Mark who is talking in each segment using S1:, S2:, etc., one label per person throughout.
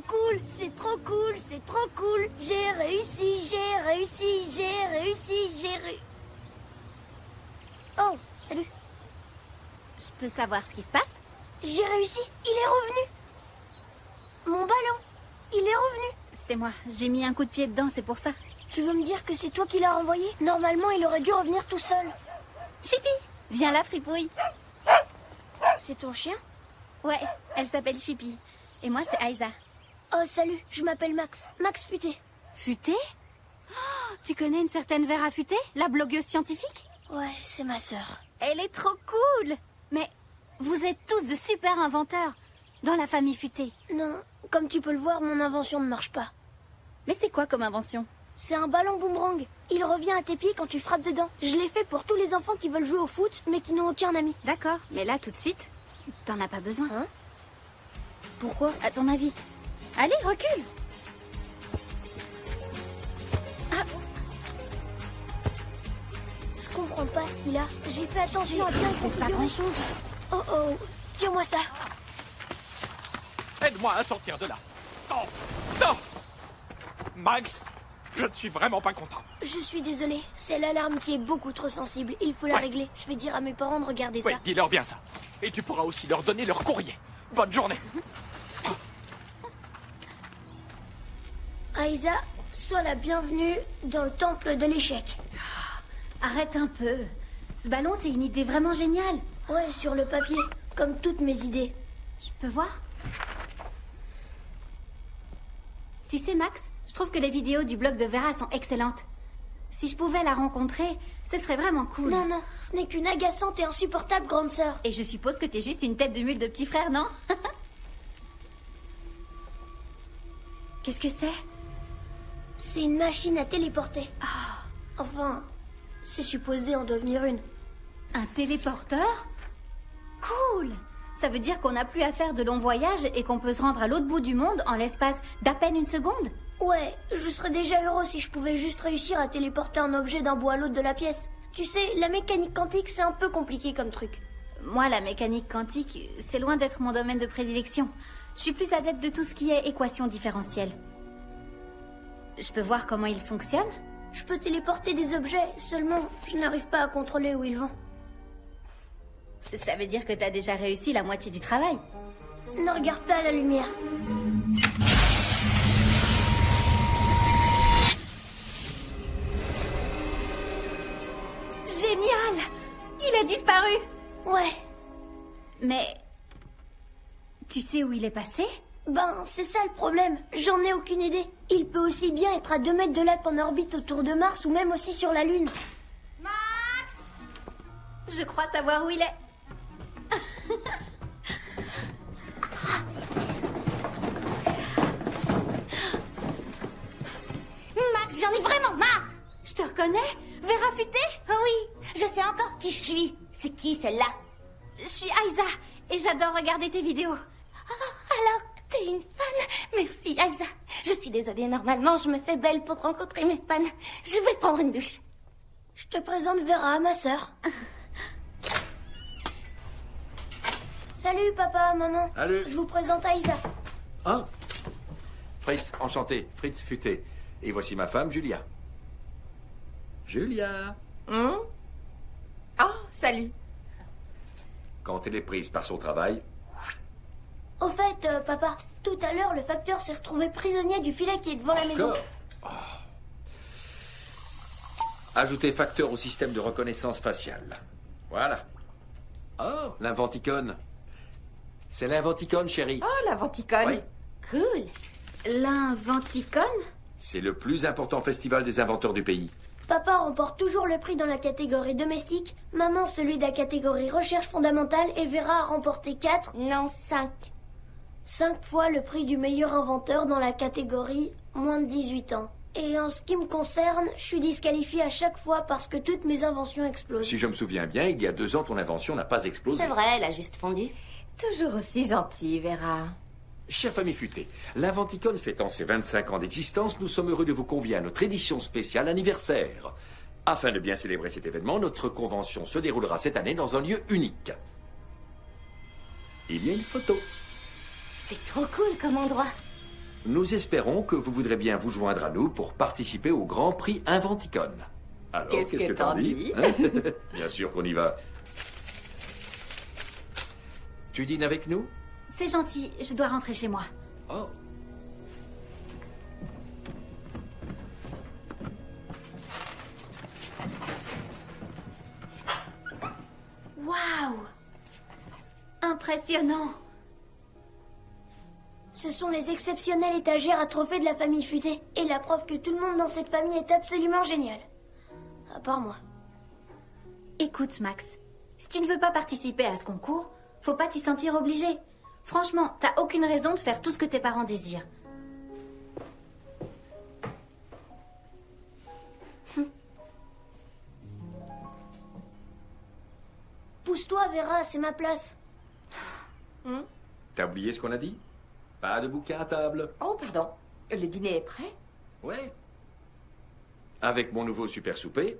S1: trop cool, c'est trop cool, c'est trop cool. J'ai réussi, j'ai réussi, j'ai réussi, Oh, salut.
S2: Je peux savoir ce qui se passe?
S1: J'ai réussi, il est revenu. Mon ballon, il est revenu.
S2: C'est moi, j'ai mis un coup de pied dedans, c'est pour ça.
S1: Tu veux me dire que c'est toi qui l'as renvoyé? Normalement, il aurait dû revenir tout seul.
S2: Chippy, viens là, fripouille.
S1: C'est ton chien?
S2: Ouais, elle s'appelle Chippy. Et moi, c'est Aïsa.
S1: Oh, salut, je m'appelle Max. Max Futé.
S2: Futé? Oh, tu connais une certaine Vera Futé, la blogueuse scientifique?
S1: Ouais, c'est ma sœur.
S2: Elle est trop cool. Mais vous êtes tous de super inventeurs dans la famille Futé.
S1: Non, comme tu peux le voir, mon invention ne marche pas.
S2: Mais c'est quoi comme invention?
S1: C'est un ballon boomerang. Il revient à tes pieds quand tu frappes dedans. Je l'ai fait pour tous les enfants qui veulent jouer au foot, mais qui n'ont aucun ami.
S2: D'accord, mais là, tout de suite, t'en as pas besoin.
S1: Hein? Pourquoi?
S2: À ton avis? Allez, recule.
S1: Je comprends pas ce qu'il a. J'ai fait attention à bien
S2: c'est pas
S1: configurer.
S2: grand-chose.
S1: Oh oh, tire-moi ça.
S3: Aide-moi à sortir de là. Non. Non. Max, je ne suis vraiment pas content.
S1: Je suis désolée, c'est l'alarme qui est beaucoup trop sensible. Il faut la
S3: Ouais.
S1: régler. Je vais dire à mes parents de regarder
S3: Oui,
S1: ça.
S3: dis-leur bien ça. Et tu pourras aussi leur donner leur courrier. Bonne journée.
S1: Aïsa, sois la bienvenue dans le temple de l'échec.
S2: Arrête un peu. Ce ballon, c'est une idée vraiment géniale.
S1: Ouais, sur le papier, comme toutes mes idées.
S2: Je peux voir? Tu sais, Max, je trouve que les vidéos du blog de Vera sont excellentes. Si je pouvais la rencontrer, ce serait vraiment cool.
S1: Non, non, ce n'est qu'une agaçante et insupportable grande sœur.
S2: Et je suppose que t'es juste une tête de mule de petit frère, non? Qu'est-ce que c'est?
S1: C'est une machine à téléporter. Enfin, c'est supposé en devenir une.
S2: Un téléporteur? Cool! Ça veut dire qu'on n'a plus à faire de longs voyages et qu'on peut se rendre à l'autre bout du monde en l'espace d'à peine une seconde?
S1: Ouais, je serais déjà heureux si je pouvais juste réussir à téléporter un objet d'un bout à l'autre de la pièce. Tu sais, la mécanique quantique, c'est un peu compliqué comme truc.
S2: Moi, la mécanique quantique, c'est loin d'être mon domaine de prédilection. Je suis plus adepte de tout ce qui est équation différentielle. Je peux voir comment il fonctionne?
S1: Je peux téléporter des objets, seulement je n'arrive pas à contrôler où ils vont.
S2: Ça veut dire que t'as déjà réussi la moitié du travail.
S1: Ne regarde pas la lumière.
S2: Génial! Il a disparu!
S1: Ouais,
S2: Mais... Tu sais où il est passé?
S1: ben c'est ça le problème, j'en ai aucune idée. Il peut aussi bien être à 2 mètres de là qu'en orbite autour de Mars ou même aussi sur la Lune.
S2: Je crois savoir où il est.
S4: Max, j'en ai vraiment marre.
S2: Je te reconnais? Vera Futé?
S4: Oh oui, je sais encore qui je suis. C'est qui celle-là?
S2: Je suis Aïsa et j'adore regarder tes vidéos.
S4: Alors, t'es une fan? Merci, Aïsa. Je suis désolée, normalement, je me fais belle pour rencontrer mes fans. Je vais prendre une douche.
S1: Je te présente Vera, ma sœur. Salut papa, maman.
S5: Salut.
S1: Je vous présente Aïsa.
S5: Hein? Fritz, enchanté. Fritz Futé. Et voici ma femme, Julia. Julia.
S6: Oh, salut.
S5: Quand elle est prise par son travail,
S1: Au fait, papa, tout à l'heure, le facteur s'est retrouvé prisonnier du filet qui est devant la maison.
S5: D'accord. Ajoutez facteur au système de reconnaissance faciale. Voilà. Oh, l'inventicone. C'est l'inventicone, chérie.
S6: Oh, la Venticone.
S5: Oui.
S2: Cool. L'inventicone?
S5: C'est le plus important festival des inventeurs du pays.
S1: Papa remporte toujours le prix dans la catégorie domestique, maman celui de la catégorie recherche fondamentale et Vera a remporté 4,
S4: Non, 5.
S1: 5 fois le prix du meilleur inventeur dans la catégorie moins de 18 ans. Et en ce qui me concerne, je suis disqualifiée à chaque fois parce que toutes mes inventions explosent.
S5: Si je me souviens bien, il y a 2 ans, ton invention n'a pas explosé.
S4: C'est vrai, elle a juste fondu.
S6: Toujours aussi gentille, Vera.
S5: Chère famille futée, l'Inventicone fêtant ses 25 ans d'existence, nous sommes heureux de vous convier à notre édition spéciale anniversaire. Afin de bien célébrer cet événement, notre convention se déroulera cette année dans un lieu unique. Il y a une photo.
S4: C'est trop cool comme endroit.
S5: Nous espérons que vous voudrez bien vous joindre à nous pour participer au Grand Prix Inventicon. Alors, qu'est-ce que t'en dis hein? Bien sûr qu'on y va. Tu dînes avec nous?
S2: C'est gentil, je dois rentrer chez moi.
S5: Oh.
S2: Waouh! Impressionnant!
S1: Ce sont les exceptionnelles étagères à trophées de la famille Futée. Et la preuve que tout le monde dans cette famille est absolument génial. À part moi.
S2: Écoute, Max, si tu ne veux pas participer à ce concours, faut pas t'y sentir obligé. Franchement, t'as aucune raison de faire tout ce que tes parents désirent.
S1: Pousse-toi, Vera, c'est ma place.
S5: T'as oublié ce qu'on a dit? Pas de bouquin à table.
S6: Oh, pardon. Le dîner est prêt?
S5: Ouais. Avec mon nouveau super souper,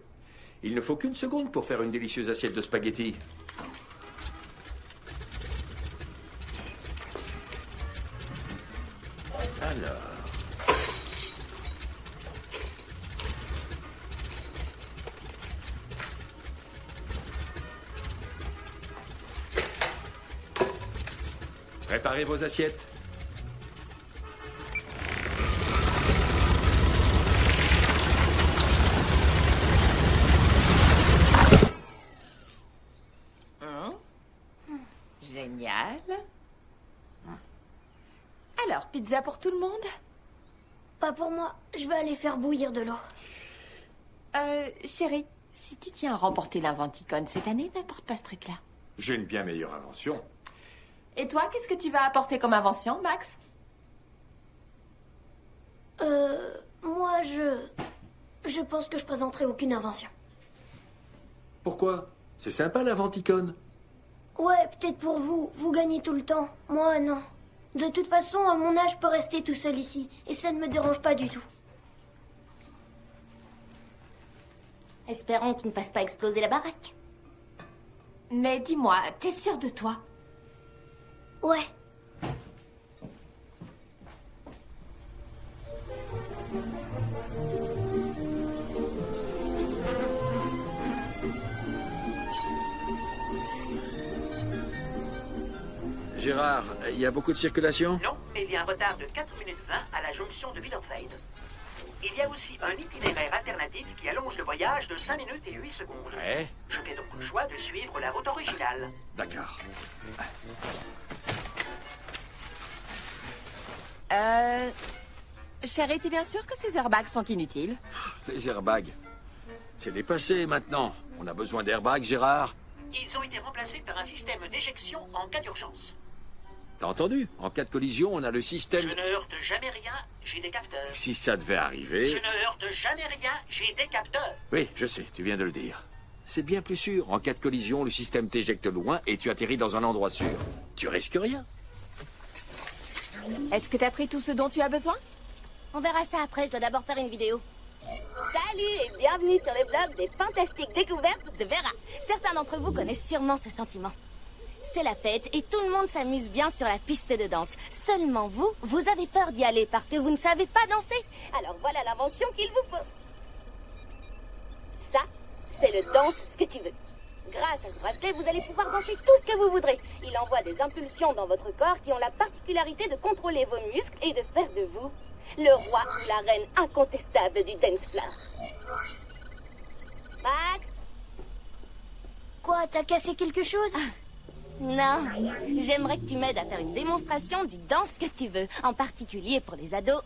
S5: il ne faut qu'une seconde pour faire une délicieuse assiette de spaghettis. Alors... Préparez vos assiettes.
S6: Génial. Alors, pizza pour tout le monde?
S1: Pas pour moi, je vais aller faire bouillir de l'eau.
S6: Chérie, si tu tiens à remporter l'Inventicon cette année, n'importe pas ce truc-là.
S5: J'ai une bien meilleure invention.
S6: Et toi, qu'est-ce que tu vas apporter comme invention, Max?
S1: Moi, je pense que je présenterai aucune invention.
S5: Pourquoi? C'est sympa l'Inventicon.
S1: Ouais, peut-être pour vous, vous gagnez tout le temps. Moi, non. De toute façon, à mon âge, je peux rester tout seul ici. Et ça ne me dérange pas du tout.
S4: Espérons qu'il ne fasse pas exploser la baraque.
S6: Mais dis-moi, t'es sûre de toi?
S1: Ouais.
S5: Gérard, il y a beaucoup de circulation?
S7: Non, mais il y a un retard de 4 minutes 20 à la jonction de Biddefeld. Il y a aussi un itinéraire alternatif qui allonge le voyage de 5 minutes et 8 secondes.
S5: Ouais.
S7: Je fais donc le choix de suivre la route originale.
S5: D'accord.
S6: Chérie, t'es bien sûre que ces airbags sont inutiles?
S5: Les airbags. C'est dépassé maintenant. On a besoin d'airbags, Gérard.
S7: Ils ont été remplacés par un système d'éjection en cas d'urgence.
S5: T'as entendu? En cas de collision, on a le système...
S7: Je ne heurte jamais rien, j'ai des capteurs.
S5: Si ça devait arriver...
S7: Je ne heurte jamais rien, j'ai des capteurs.
S5: Oui, je sais, tu viens de le dire. C'est bien plus sûr. En cas de collision, le système t'éjecte loin et tu atterris dans un endroit sûr. Tu risques rien.
S6: Est-ce que t'as pris tout ce dont tu as besoin?
S4: On verra ça après, je dois d'abord faire une vidéo. Salut et bienvenue sur le blog des fantastiques découvertes de Vera. Certains d'entre vous connaissent sûrement ce sentiment. C'est la fête et tout le monde s'amuse bien sur la piste de danse. Seulement vous, vous avez peur d'y aller parce que vous ne savez pas danser. Alors voilà l'invention qu'il vous faut. Ça, c'est le danse ce que tu veux. Grâce à ce bracelet, vous allez pouvoir danser tout ce que vous voudrez. Il envoie des impulsions dans votre corps qui ont la particularité de contrôler vos muscles et de faire de vous le roi ou la reine incontestable du dance floor. Max?
S1: Quoi, t'as cassé quelque chose?
S4: Non, j'aimerais que tu m'aides à faire une démonstration du danse que tu veux, en particulier pour les ados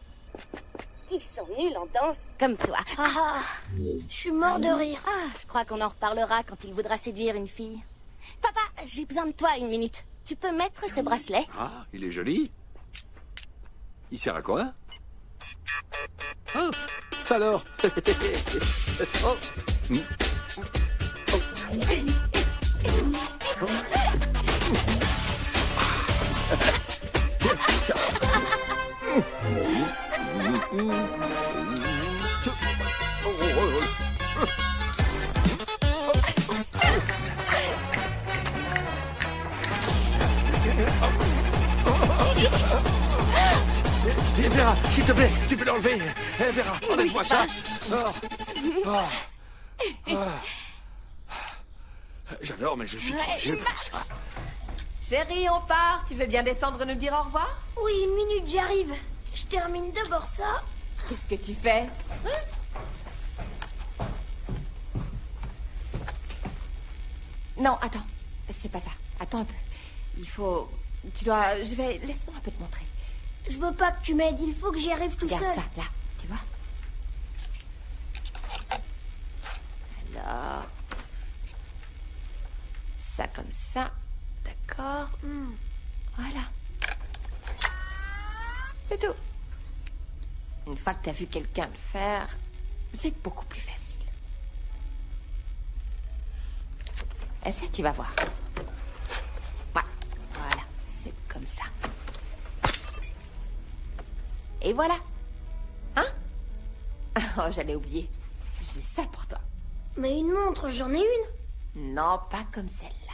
S4: qui sont nuls en danse comme toi.
S1: Ah, je suis mort de rire.
S4: Ah, je crois qu'on en reparlera quand il voudra séduire une fille. Papa, j'ai besoin de toi 1 minute. Tu peux mettre ce bracelet?
S5: Ah, il est joli. Il sert à quoi? Ah, ça alors. Oh. Vera, s'il te plaît, tu peux l'enlever. Vera, enlève-moi ça. J'adore, mais je suis trop vieux pour ça.
S6: Chérie, on part. Tu veux bien descendre nous dire au revoir?
S1: Oui, une minute, j'arrive. Je termine d'abord ça.
S6: Qu'est-ce que tu fais? Non, attends. C'est pas ça. Attends un peu. Il faut... Tu dois... Laisse-moi un peu te montrer.
S1: Je veux pas que tu m'aides, il faut que j'y arrive tout
S6: Regarde
S1: seul.
S6: ça, là. Tu vois? Alors... Ça comme ça. D'accord. Voilà. C'est tout. Une fois que t'as vu quelqu'un le faire, c'est beaucoup plus facile. Et ça, tu vas voir. Ouais. Voilà. C'est comme ça. Et voilà. Hein? Oh, j'allais oublier. J'ai ça pour toi.
S1: Mais une montre, j'en ai une.
S6: Non, pas comme celle-là.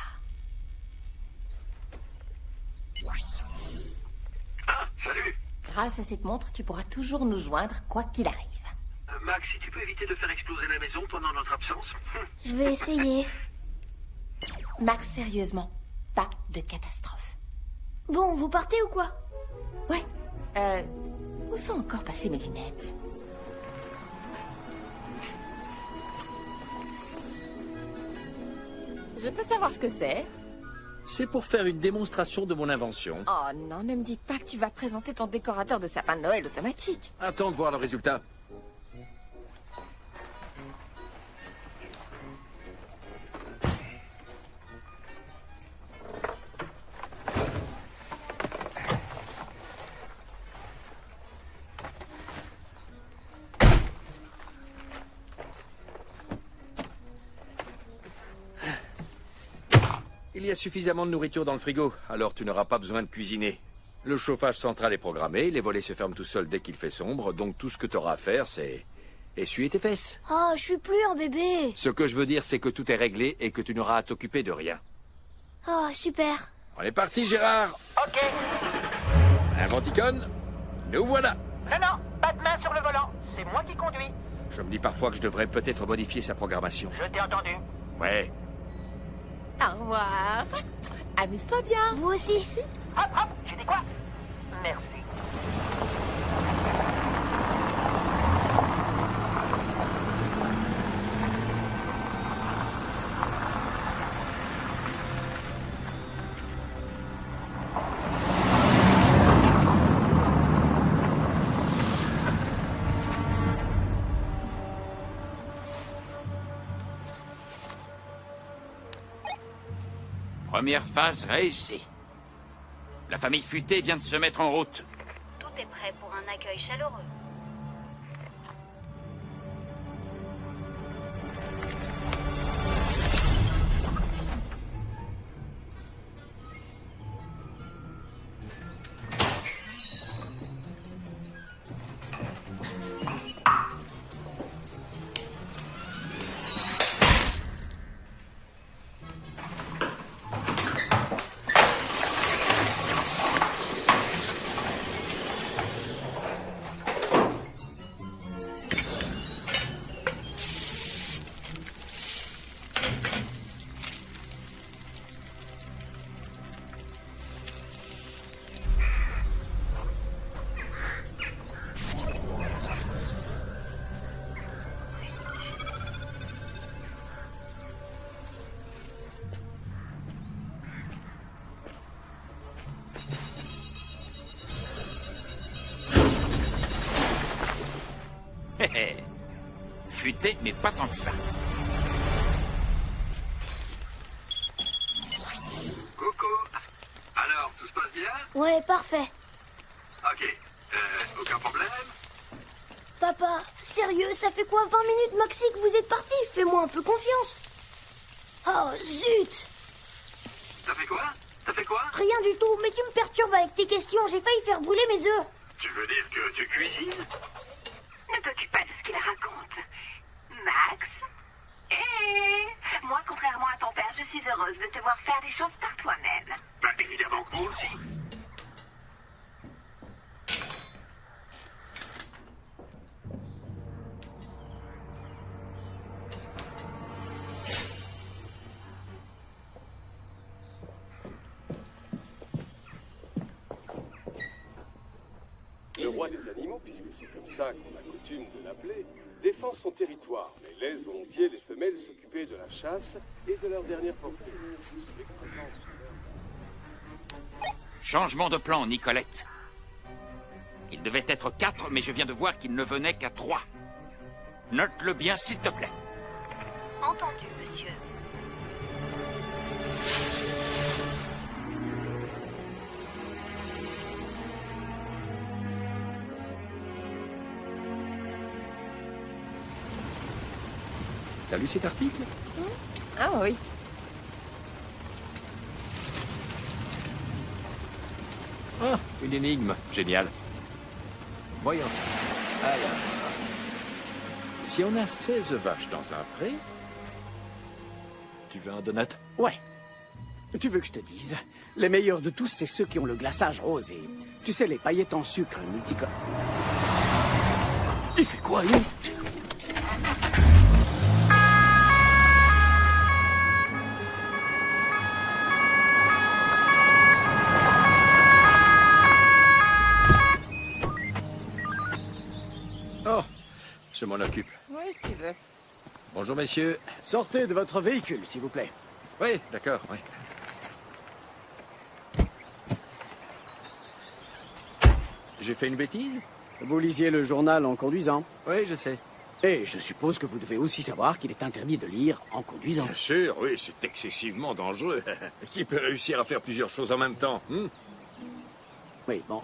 S7: Ah, salut.
S6: Grâce à cette montre, tu pourras toujours nous joindre, quoi qu'il arrive.
S7: Max, si tu peux éviter de faire exploser la maison pendant notre absence.
S1: Je vais essayer.
S6: Max, sérieusement, pas de catastrophe.
S1: Bon, vous partez ou quoi?
S6: Ouais. Où sont encore passées mes lunettes? Je peux savoir ce que c'est?
S5: C'est pour faire une démonstration de mon invention.
S6: Oh non, ne me dis pas que tu vas présenter ton décorateur de sapin de Noël automatique.
S5: Attends de voir le résultat. Il y a suffisamment de nourriture dans le frigo, alors tu n'auras pas besoin de cuisiner. Le chauffage central est programmé, les volets se ferment tout seuls dès qu'il fait sombre, donc tout ce que tu auras à faire, c'est essuyer tes fesses.
S1: Oh, je suis plus un bébé.
S5: Ce que je veux dire, c'est que tout est réglé et que tu n'auras à t'occuper de rien.
S1: Oh, super.
S5: On est parti, Gérard.
S7: Ok.
S5: Inventicone, nous voilà.
S7: Non, pas de main sur le volant. C'est moi qui conduis.
S5: Je me dis parfois que je devrais peut-être modifier sa programmation.
S7: Je t'ai entendu.
S5: Ouais.
S6: Au revoir. Amuse-toi bien.
S1: Vous aussi.
S7: Hop, j'ai dit quoi? Merci.
S3: Première phase réussie. La famille Futée vient de se mettre en route.
S2: Tout est prêt pour un accueil chaleureux.
S3: Futé, mais pas tant que ça.
S7: Coucou. Alors, tout se passe bien?
S1: Ouais, parfait.
S7: Ok. Aucun problème?
S1: Papa, sérieux, ça fait quoi 20 minutes maxi que vous êtes parti? Fais-moi un peu confiance. Oh, zut.
S7: Ça fait quoi? Ça fait quoi?
S1: Rien du tout, mais tu me perturbes avec tes questions. J'ai failli faire brûler mes œufs.
S7: Tu veux dire que tu cuisines?
S8: Ne t'occupe pas de ce qu'il raconte. Max? Moi, contrairement à ton père, je suis heureuse de te voir faire des choses par toi-même.
S7: Bah, évidemment que moi aussi.
S9: roi des animaux, puisque c'est comme ça qu'on a coutume de l'appeler, défend son territoire, mais laisse volontiers les femelles s'occuper de la chasse et de leur dernière portée.
S3: Changement de plan, Nicolette. Il devait être 4, mais je viens de voir qu'il ne venait qu'à 3. Note-le bien, s'il te plaît.
S8: Entendu, monsieur.
S5: T'as lu cet article?
S6: Ah oui.
S5: Ah, une énigme. Génial. Voyons ça. Alors, si on a 16 vaches dans un pré...
S10: Tu veux un donut?
S11: Ouais. Tu veux que je te dise? Les meilleurs de tous, c'est ceux qui ont le glaçage rose et... Tu sais, les paillettes en sucre multicolores. Il fait quoi, lui?
S5: Oh, je m'en occupe.
S6: Oui, si tu veux.
S5: Bonjour, messieurs.
S11: Sortez de votre véhicule, s'il vous plaît.
S5: Oui, d'accord, oui. J'ai fait une bêtise?
S11: Vous lisiez le journal en conduisant.
S5: Oui, je sais.
S11: Et je suppose que vous devez aussi savoir qu'il est interdit de lire en conduisant.
S5: Bien sûr, oui, c'est excessivement dangereux. Qui peut réussir à faire plusieurs choses en même temps?
S11: Oui, bon,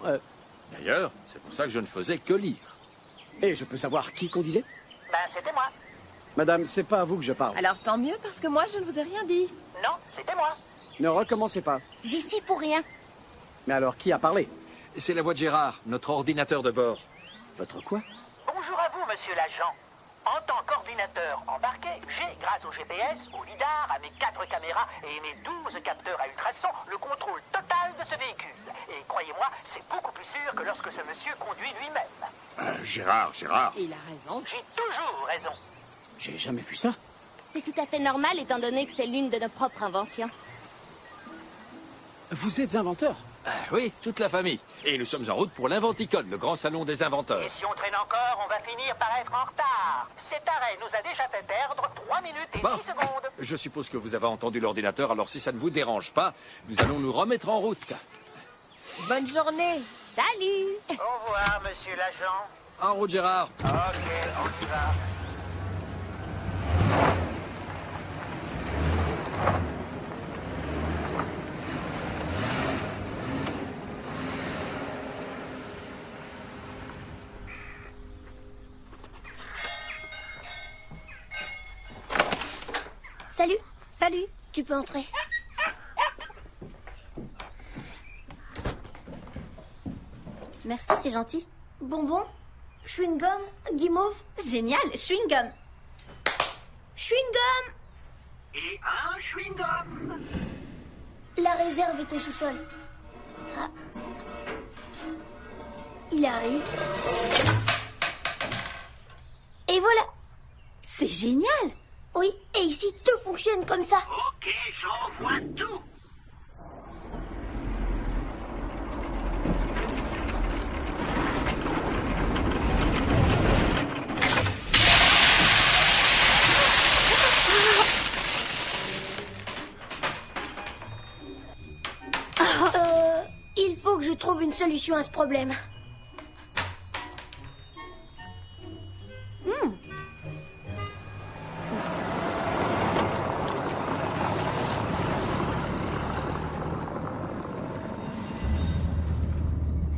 S5: D'ailleurs, c'est pour ça que je ne faisais que lire.
S11: Et je peux savoir qui conduisait?
S7: Ben, c'était moi.
S11: Madame, c'est pas à vous que je parle.
S6: Alors tant mieux, parce que moi, je ne vous ai rien dit.
S7: Non, c'était moi.
S11: Ne recommencez pas.
S4: J'y suis pour rien.
S11: Mais alors, qui a parlé?
S5: C'est la voix de Gérard, notre ordinateur de bord.
S11: Votre quoi?
S7: Bonjour à vous, monsieur l'agent. En tant qu'ordinateur embarqué, j'ai, grâce au GPS, au lidar, à mes 4 caméras et mes 12 capteurs à ultrasons, le contrôle total de ce véhicule. Et croyez-moi, c'est beaucoup plus sûr que lorsque ce monsieur conduit lui-même.
S5: Gérard.
S6: Il a raison.
S7: J'ai toujours raison.
S11: J'ai jamais vu ça.
S4: C'est tout à fait normal étant donné que c'est l'une de nos propres inventions.
S11: Vous êtes inventeur?
S5: Oui, toute la famille. Et nous sommes en route pour l'Inventicon, le grand salon des inventeurs.
S7: Et si on traîne encore, on va finir par être en retard. Cet arrêt nous a déjà fait perdre 3 minutes et
S5: Bon.
S7: 6 secondes.
S5: Je suppose que vous avez entendu l'ordinateur, alors si ça ne vous dérange pas, nous allons nous remettre en route.
S6: Bonne journée.
S4: Salut!
S7: Au revoir, monsieur l'agent.
S5: En route, Gérard.
S7: Ok, on y va.
S1: Salut,
S2: Salut.
S1: tu peux entrer.
S2: Merci, c'est gentil.
S1: Bonbon, chewing-gum, guimauve,
S2: Génial, chewing-gum.
S1: chewing-gum.
S7: Et un chewing-gum.
S1: La réserve est au sous-sol. Ah. Il arrive. Et voilà.
S2: C'est génial.
S1: Oui, et ici tout fonctionne comme ça.
S7: Ok, j'envoie tout.
S1: Il faut que je trouve une solution à ce problème.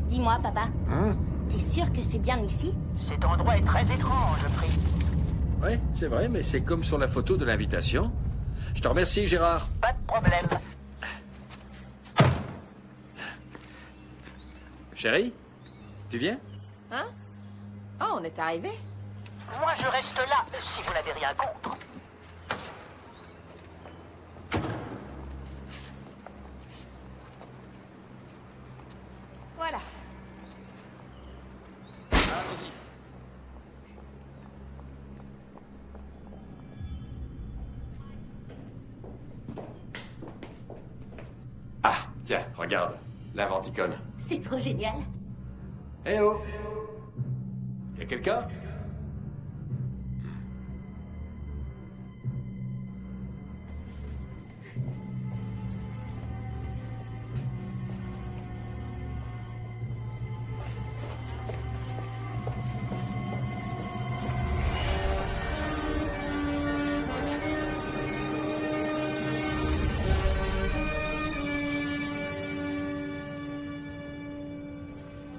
S4: Dis-moi, papa. T'es sûr que c'est bien ici?
S7: Cet endroit est très étrange, Pris.
S5: Oui, c'est vrai, mais c'est comme sur la photo de l'invitation. Je te remercie, Gérard.
S7: Pas de problème.
S5: Chérie, tu viens?
S6: Hein? Oh, on est arrivé.
S7: Moi, je reste là, si vous n'avez rien contre.
S6: Voilà.
S5: Allons-y. Ah, tiens, regarde, l'Inventicon.
S4: C'est trop génial.
S5: Eh oh! Y a quelqu'un?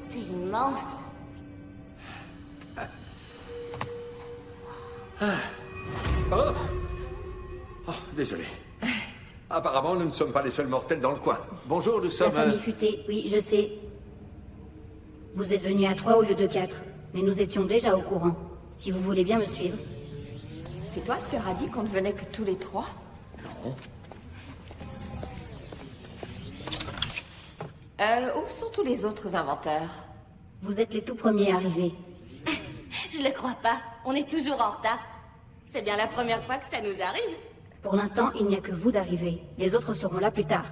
S4: C'est immense.
S5: Oh. Oh, désolé. Apparemment, nous ne sommes pas les seuls mortels dans le coin. Bonjour, nous
S10: La
S5: sommes...
S10: famille futée, oui, je sais. Vous êtes venus à 3 au lieu de 4, mais nous étions déjà au courant. Si vous voulez bien me suivre.
S6: C'est toi qui leur as dit qu'on ne venait que tous les 3?
S5: Non.
S6: Où sont tous les autres inventeurs?
S10: Vous êtes les tout premiers arrivés.
S4: Je le crois pas. On est toujours en retard. C'est bien la première fois que ça nous arrive.
S10: Pour l'instant, il n'y a que vous d'arriver. Les autres seront là plus tard.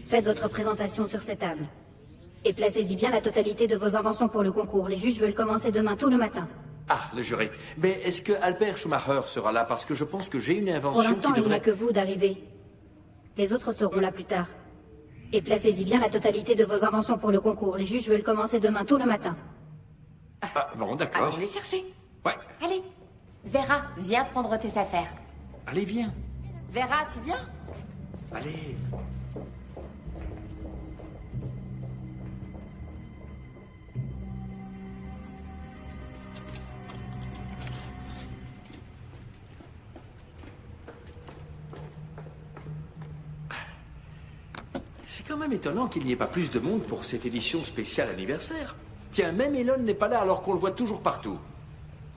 S10: Faites votre présentation sur cette table. Et placez-y bien la totalité de vos inventions pour le concours. Les juges veulent commencer demain tôt le matin.
S5: Ah, le jury. Mais est-ce que Albert Schumacher sera là? Parce que je pense que j'ai une invention
S10: Pour l'instant,
S5: qui
S10: il n'y a
S5: devrait...
S10: que vous d'arriver. Les autres seront là plus tard. Et placez-y bien la totalité de vos inventions pour le concours. Les juges veulent commencer demain tôt le matin.
S5: Ah, bon, d'accord.
S6: Allons les chercher.
S5: Ouais.
S6: Allez. Vera, viens prendre tes affaires.
S5: Allez, viens.
S6: Vera, tu viens?
S5: Allez. C'est quand même étonnant qu'il n'y ait pas plus de monde pour cette édition spéciale anniversaire. Tiens, même Elon n'est pas là alors qu'on le voit toujours partout.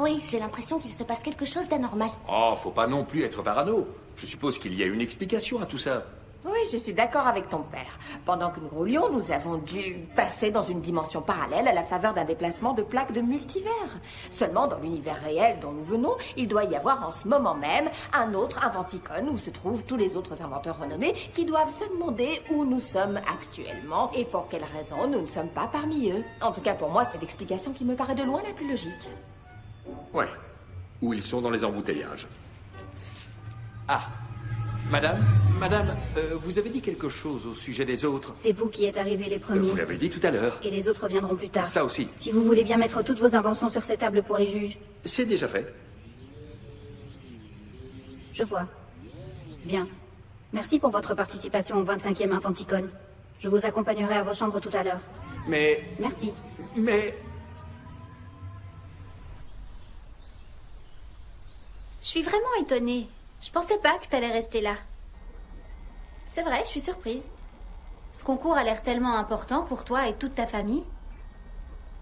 S4: Oui, j'ai l'impression qu'il se passe quelque chose d'anormal.
S5: Oh, faut pas non plus être parano. Je suppose qu'il y a une explication à tout ça.
S6: Oui, je suis d'accord avec ton père. Pendant que nous roulions, nous avons dû passer dans une dimension parallèle à la faveur d'un déplacement de plaques de multivers. Seulement, dans l'univers réel dont nous venons, il doit y avoir en ce moment même un autre Inventicon où se trouvent tous les autres inventeurs renommés qui doivent se demander où nous sommes actuellement et pour quelle raison nous ne sommes pas parmi eux. En tout cas, pour moi, c'est l'explication qui me paraît de loin la plus logique.
S5: Ouais. Où ils sont dans les embouteillages. Ah. Madame, vous avez dit quelque chose au sujet des autres.
S10: C'est vous qui êtes arrivés les premiers.
S5: Vous l'avez dit tout à l'heure.
S10: Et les autres viendront plus tard.
S5: Ça aussi.
S10: Si vous voulez bien mettre toutes vos inventions sur cette table pour les juges.
S5: C'est déjà fait.
S10: Je vois. Bien. Merci pour votre participation au 25e Inventicon. Je vous accompagnerai à vos chambres tout à l'heure.
S5: Mais...
S10: Merci.
S5: Mais...
S2: Je suis vraiment étonnée. Je pensais pas que t'allais rester là. C'est vrai, je suis surprise. Ce concours a l'air tellement important pour toi et toute ta famille.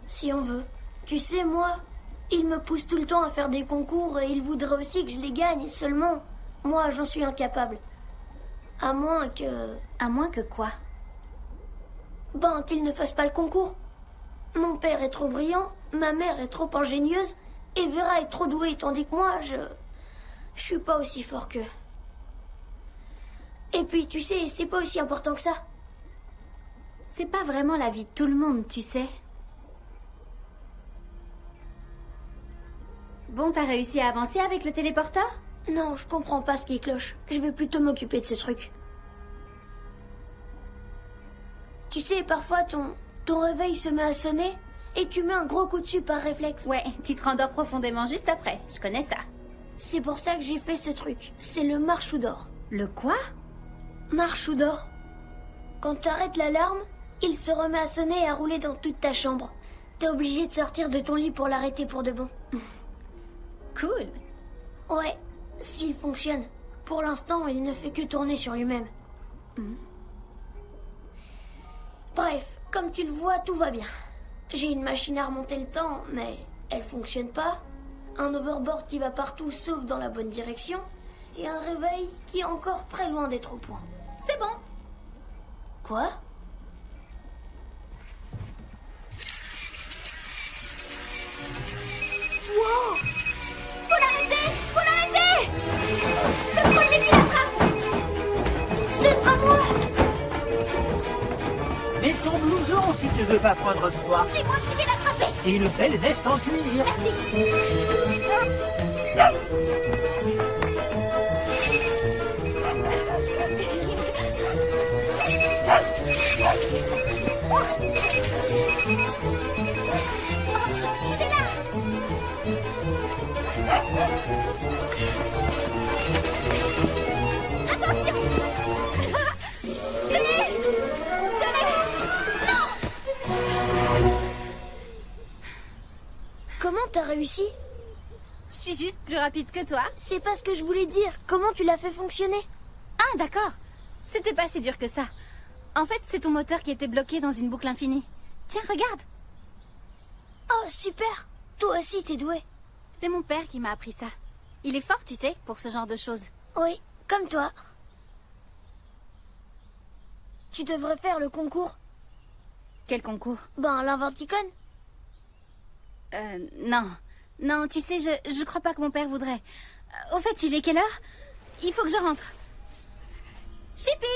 S1: Si on veut. Tu sais, moi, il me pousse tout le temps à faire des concours et il voudrait aussi que je les gagne. Seulement, moi, j'en suis incapable. À moins que...
S2: À moins que quoi?
S1: Ben, qu'il ne fasse pas le concours. Mon père est trop brillant, ma mère est trop ingénieuse et Vera est trop douée, tandis que moi, je suis pas aussi fort qu'eux. Et puis, tu sais, c'est pas aussi important que ça.
S2: C'est pas vraiment la vie de tout le monde, tu sais. Bon, t'as réussi à avancer avec le téléporteur?
S1: Non, je comprends pas ce qui cloche. Je vais plutôt m'occuper de ce truc. Tu sais, parfois, ton réveil se met à sonner et tu mets un gros coup dessus par réflexe.
S2: Ouais, tu te rendors profondément juste après. Je connais ça.
S1: C'est pour ça que j'ai fait ce truc. C'est le marchou d'or.
S2: Le quoi?
S1: Marchou d'or. Quand tu arrêtes l'alarme, il se remet à sonner et à rouler dans toute ta chambre. T'es obligé de sortir de ton lit pour l'arrêter pour de bon.
S2: Cool.
S1: Ouais, s'il fonctionne. Pour l'instant, il ne fait que tourner sur lui-même. Bref, comme tu le vois, tout va bien. J'ai une machine à remonter le temps, mais elle fonctionne pas. Un overboard qui va partout sauf dans la bonne direction. Et un réveil qui est encore très loin d'être au point.
S2: C'est bon.
S1: Quoi?
S4: Wow! Faut l'arrêter! Faut l'arrêter! Le premier qui l'attrape!
S1: Ce sera moi!
S7: Mets ton blouson si tu veux pas prendre froid.
S4: C'est moi qui vais l'attraper!
S12: Une belle veste en cuir.
S1: Comment t'as réussi?
S2: Je suis juste plus rapide que toi.
S1: C'est pas ce que je voulais dire. Comment tu l'as fait fonctionner?
S2: Ah, d'accord. C'était pas si dur que ça. En fait, c'est ton moteur qui était bloqué dans une boucle infinie. Tiens, regarde.
S1: Oh, super. Toi aussi, t'es doué.
S2: C'est mon père qui m'a appris ça. Il est fort, tu sais, pour ce genre de choses.
S1: Oui, comme toi. Tu devrais faire le concours.
S2: Quel concours?
S1: Ben, l'Inventicon.
S2: Non. Non, tu sais, je crois pas que mon père voudrait. Au fait, il est quelle heure? Il faut que je rentre. Chippy!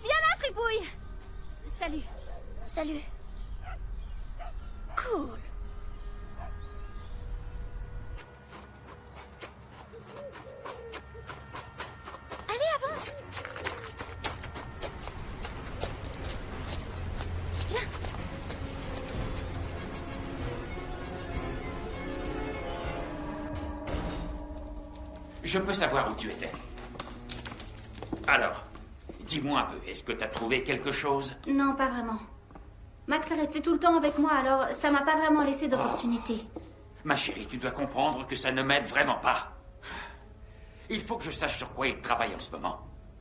S2: Viens là, fripouille! Salut.
S1: Salut. Cool.
S2: Allez, avance! Viens.
S3: Je peux savoir où tu étais. Alors, dis-moi un peu, est-ce que t'as trouvé quelque chose?
S2: Non, pas vraiment. Max est resté tout le temps avec moi, alors ça m'a pas vraiment laissé d'opportunité.
S3: Ma chérie, tu dois comprendre que ça ne m'aide vraiment pas. Il faut que je sache sur quoi il travaille en ce moment.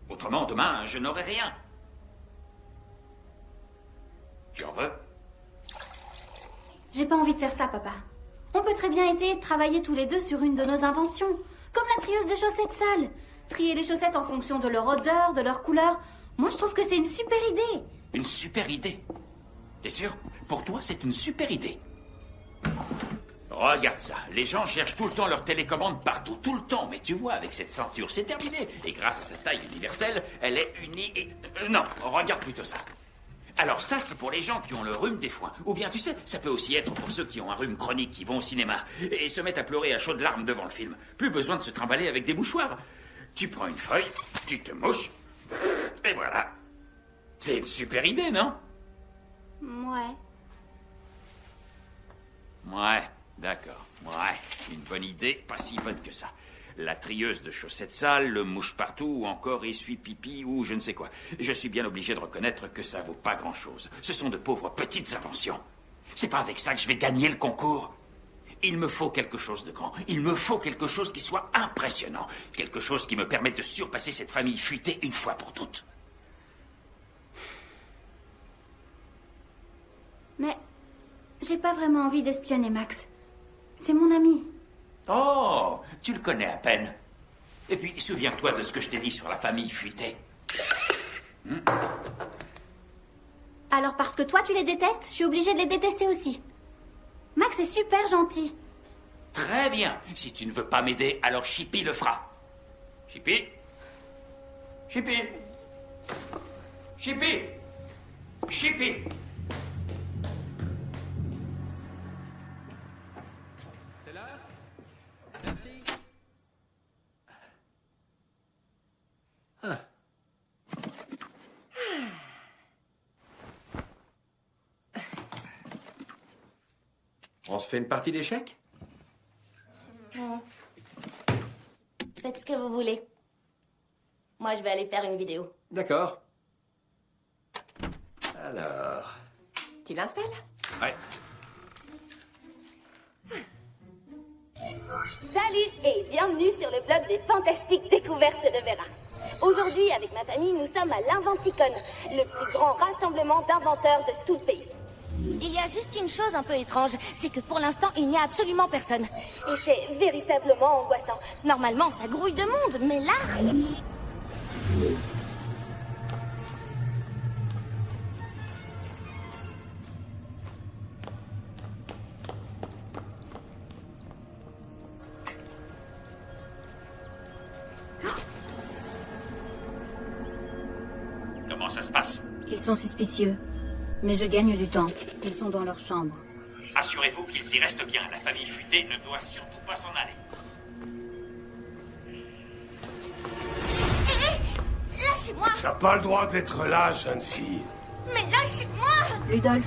S3: Autrement, demain, je n'aurai rien. Tu en veux?
S2: J'ai pas envie de faire ça, papa. On peut très bien essayer de travailler tous les deux sur une de nos inventions. Comme la trieuse de chaussettes sales. Trier les chaussettes en fonction de leur odeur, de leur couleur. Moi, je trouve que c'est une super idée.
S3: Une super idée? T'es sûr? Pour toi, c'est une super idée. Regarde ça. Les gens cherchent tout le temps leur télécommande partout, tout le temps. Mais tu vois, avec cette ceinture, c'est terminé. Et grâce à cette taille universelle, elle est unie et... non, regarde plutôt ça. Alors ça, c'est pour les gens qui ont le rhume des foins. Ou bien, tu sais, ça peut aussi être pour ceux qui ont un rhume chronique, qui vont au cinéma et se mettent à pleurer à chaudes larmes devant le film. Plus besoin de se trimballer avec des mouchoirs. Tu prends une feuille, tu te mouches, et voilà. C'est une super idée, non?
S2: Ouais.
S3: Ouais, d'accord. Ouais, une bonne idée, pas si bonne que ça. La trieuse de chaussettes sales, le mouche partout, ou encore essuie-pipi, ou je ne sais quoi. Je suis bien obligé de reconnaître que ça vaut pas grand-chose. Ce sont de pauvres petites inventions. C'est pas avec ça que je vais gagner le concours. Il me faut quelque chose de grand. Il me faut quelque chose qui soit impressionnant. Quelque chose qui me permette de surpasser cette famille futée une fois pour toutes.
S2: Mais j'ai pas vraiment envie d'espionner Max. C'est mon ami.
S3: Oh, tu le connais à peine. Et puis, souviens-toi de ce que je t'ai dit sur la famille futée.
S2: Alors parce que toi tu les détestes, je suis obligée de les détester aussi. Max est super gentil.
S3: Très bien. Si tu ne veux pas m'aider, alors Chippy le fera. Chippy? Chippy? Chippy? Chippy?
S5: C'est là? Merci. On se fait une partie d'échecs?
S4: Faites ce que vous voulez. Moi, je vais aller faire une vidéo.
S5: D'accord. Alors...
S6: Tu l'installes?
S3: Ouais.
S4: Salut et bienvenue sur le blog des fantastiques découvertes de Vera. Aujourd'hui, avec ma famille, nous sommes à l'Inventicon, le plus grand rassemblement d'inventeurs de tout le pays. Il y a juste une chose un peu étrange, c'est que pour l'instant, il n'y a absolument personne. Et c'est véritablement angoissant. Normalement, ça grouille de monde, mais là...
S3: Comment ça se passe?
S10: Ils sont suspicieux. Mais je gagne du temps. Ils sont dans leur chambre.
S3: Assurez-vous qu'ils y restent bien. La famille futée ne doit surtout pas s'en aller.
S4: Lâchez-moi!
S9: T'as pas le droit d'être là, jeune fille.
S4: Mais lâchez-moi!
S10: Rudolf,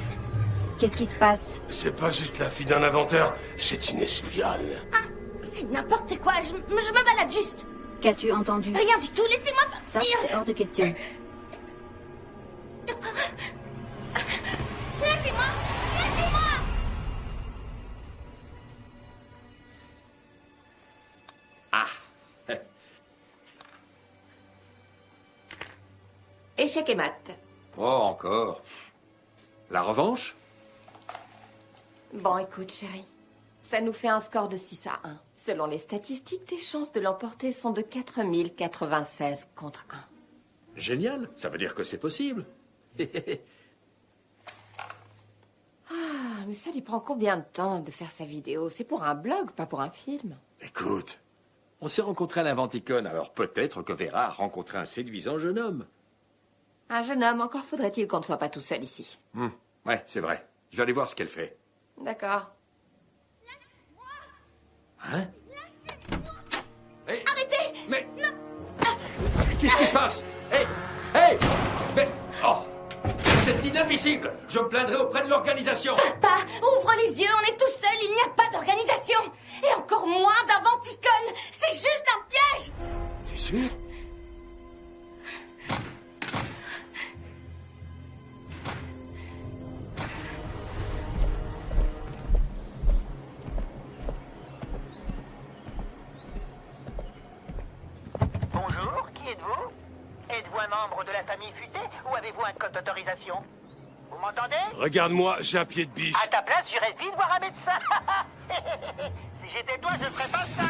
S10: qu'est-ce qui se passe?
S9: C'est pas juste la fille d'un inventeur, c'est une espionne.
S4: Ah, c'est n'importe quoi, je me balade juste.
S10: Qu'as-tu entendu?
S4: Rien du tout, laissez-moi
S10: Ça,
S4: partir.
S10: c'est hors de question.
S4: Lâchez-moi! Lâchez-moi!
S5: Ah.
S6: Échec et mat.
S5: Oh, encore. La revanche?
S6: Bon, écoute, chérie. Ça nous fait un score de 6-1. Selon les statistiques, tes chances de l'emporter sont de 4096 contre 1.
S5: Génial. Ça veut dire que c'est possible.
S6: Ah, mais ça lui prend combien de temps de faire sa vidéo? C'est pour un blog, pas pour un film.
S5: Écoute, on s'est rencontrés à l'Inventicon, alors peut-être que Vera a rencontré un séduisant jeune homme.
S6: Un jeune homme, encore faudrait-il qu'on ne soit pas tout seul ici.
S5: Ouais, c'est vrai. Je vais aller voir ce qu'elle fait.
S6: D'accord.
S5: Hein? Hey,
S4: Arrêtez!
S5: mais... Qu'est-ce qui se passe? Hé! Hé! Mais... Oh! C'est inadmissible! Je me plaindrai auprès de l'organisation!
S4: Papa, ouvre les yeux, on est tout seul, il n'y a pas d'organisation! Et encore moins d'Inventicon! C'est juste un piège!
S5: T'es sûr?
S7: Bonjour, qui êtes-vous? Êtes-vous un membre de la famille futée ou avez-vous un code d'autorisation? Vous m'entendez?
S9: Regarde-moi, j'ai un pied de biche.
S7: À ta place, j'irais vite voir un médecin. Si j'étais toi, je ferais pas ça.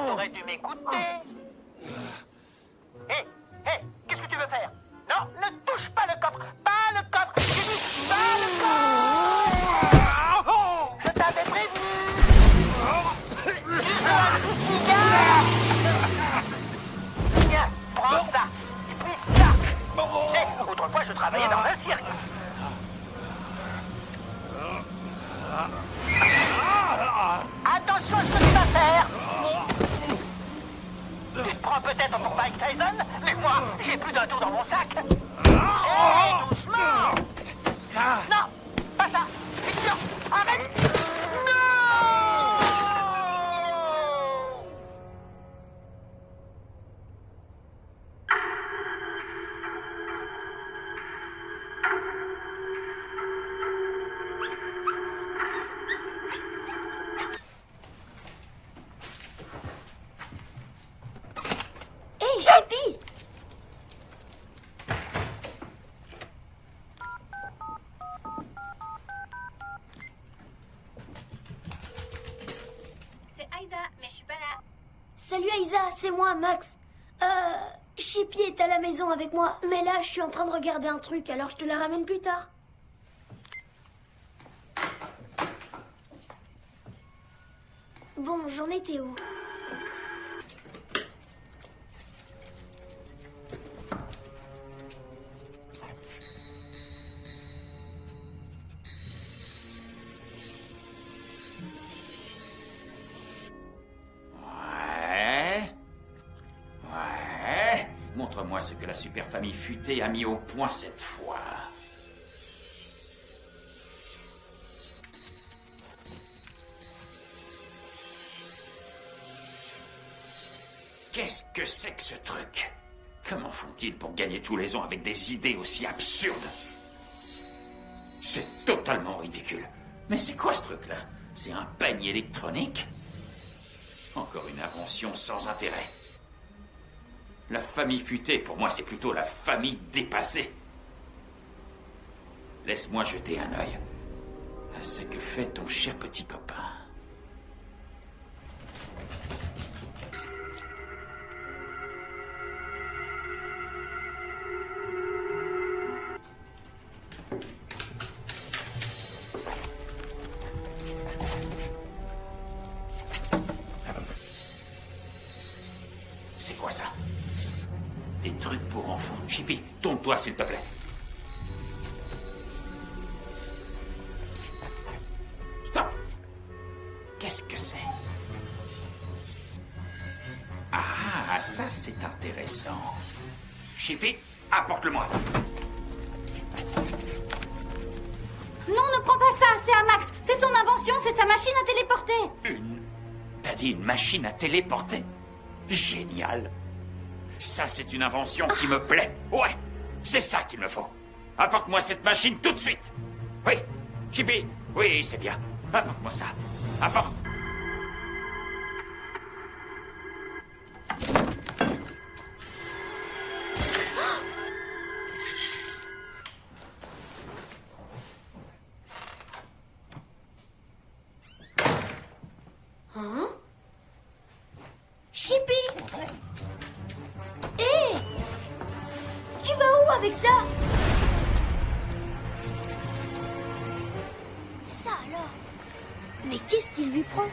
S7: T'aurais dû m'écouter. Hé, qu'est-ce que tu veux faire? Non, ne touche pas le coffre. Pas le coffre. J'ai dit pas le coffre. Je t'avais prévenu. Tiens, prends ça. Et puis ça. C'est, autrefois, je travaillais dans un cirque. Attention à ce que tu vas faire. Tu te prends peut-être pour Mike Tyson, mais moi, j'ai plus d'un tour dans mon sac. Hé, doucement. Non, pas ça. Victor, arrête.
S1: Hé, Chippy!
S2: C'est Aïza, mais je suis pas là.
S1: Salut Aïza, c'est moi, Max. Chippy est à la maison avec moi, mais là, je suis en train de regarder un truc, alors je te la ramène plus tard. Bon, j'en étais où?
S3: Ouais. Montre-moi ce que la super famille futée a mis au point cette fois. Qu'est-ce que c'est que ce truc? Comment font-ils pour gagner tous les ans avec des idées aussi absurdes? C'est totalement ridicule. Mais c'est quoi ce truc-là? C'est un peigne électronique? Encore une invention sans intérêt. La famille futée, pour moi, c'est plutôt la famille dépassée. Laisse-moi jeter un œil à ce que fait ton cher petit copain. C'est quoi ça? Des trucs pour enfants. Chippy, tourne-toi s'il te plaît. intéressant. Chippy, apporte-le-moi.
S2: Non, ne prends pas ça, c'est à Max. C'est son invention, c'est sa machine à téléporter.
S3: T'as dit une machine à téléporter? Génial. Ça, c'est une invention qui me plaît. Ouais, c'est ça qu'il me faut. Apporte-moi cette machine tout de suite. Oui, Chippy, oui, c'est bien. Apporte-moi ça. Apporte.
S1: Hein? Chippy! Hé! Tu vas où avec ça? Ça alors? Mais qu'est-ce qu'il lui prend?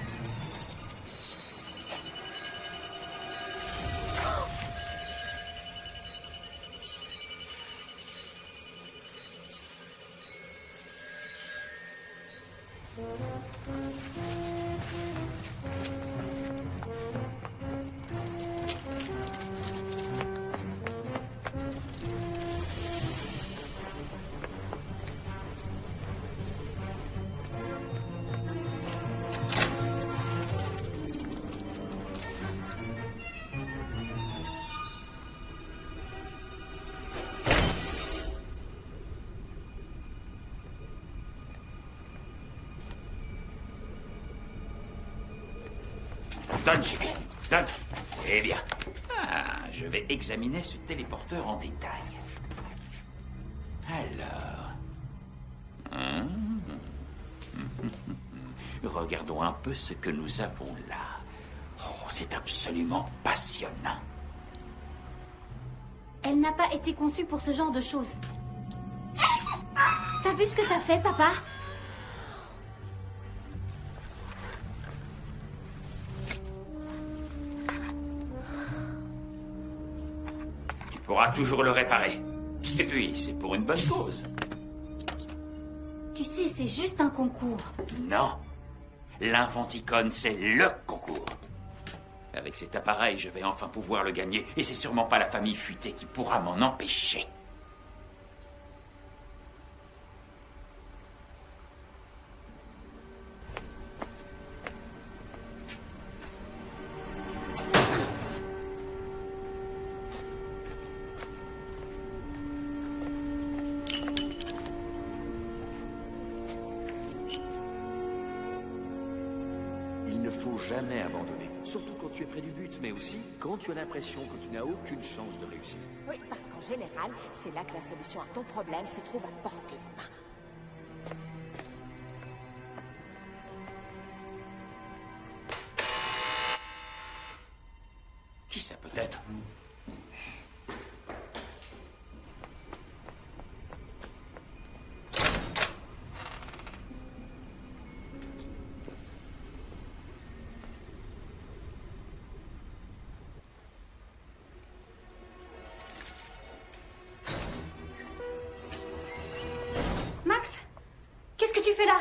S3: Donne, Chippy, donne. C'est bien. Ah, je vais examiner ce téléporteur en détail. Alors... Regardons un peu ce que nous avons là. Oh, c'est absolument passionnant.
S2: Elle n'a pas été conçue pour ce genre de choses. T'as vu ce que t'as fait, papa?
S3: Tu pourras toujours le réparer. Et puis, c'est pour une bonne cause.
S2: Tu sais, c'est juste un concours.
S3: Non. L'Infanticon, c'est le concours. Avec cet appareil, je vais enfin pouvoir le gagner. Et c'est sûrement pas la famille futée qui pourra m'en empêcher.
S5: Il ne faut jamais abandonner, surtout quand tu es près du but, mais aussi quand tu as l'impression que tu n'as aucune chance de réussir.
S6: Oui, parce qu'en général, c'est là que la solution à ton problème se trouve à portée de main.
S3: Qui ça peut être?
S2: Max, qu'est-ce que tu fais là?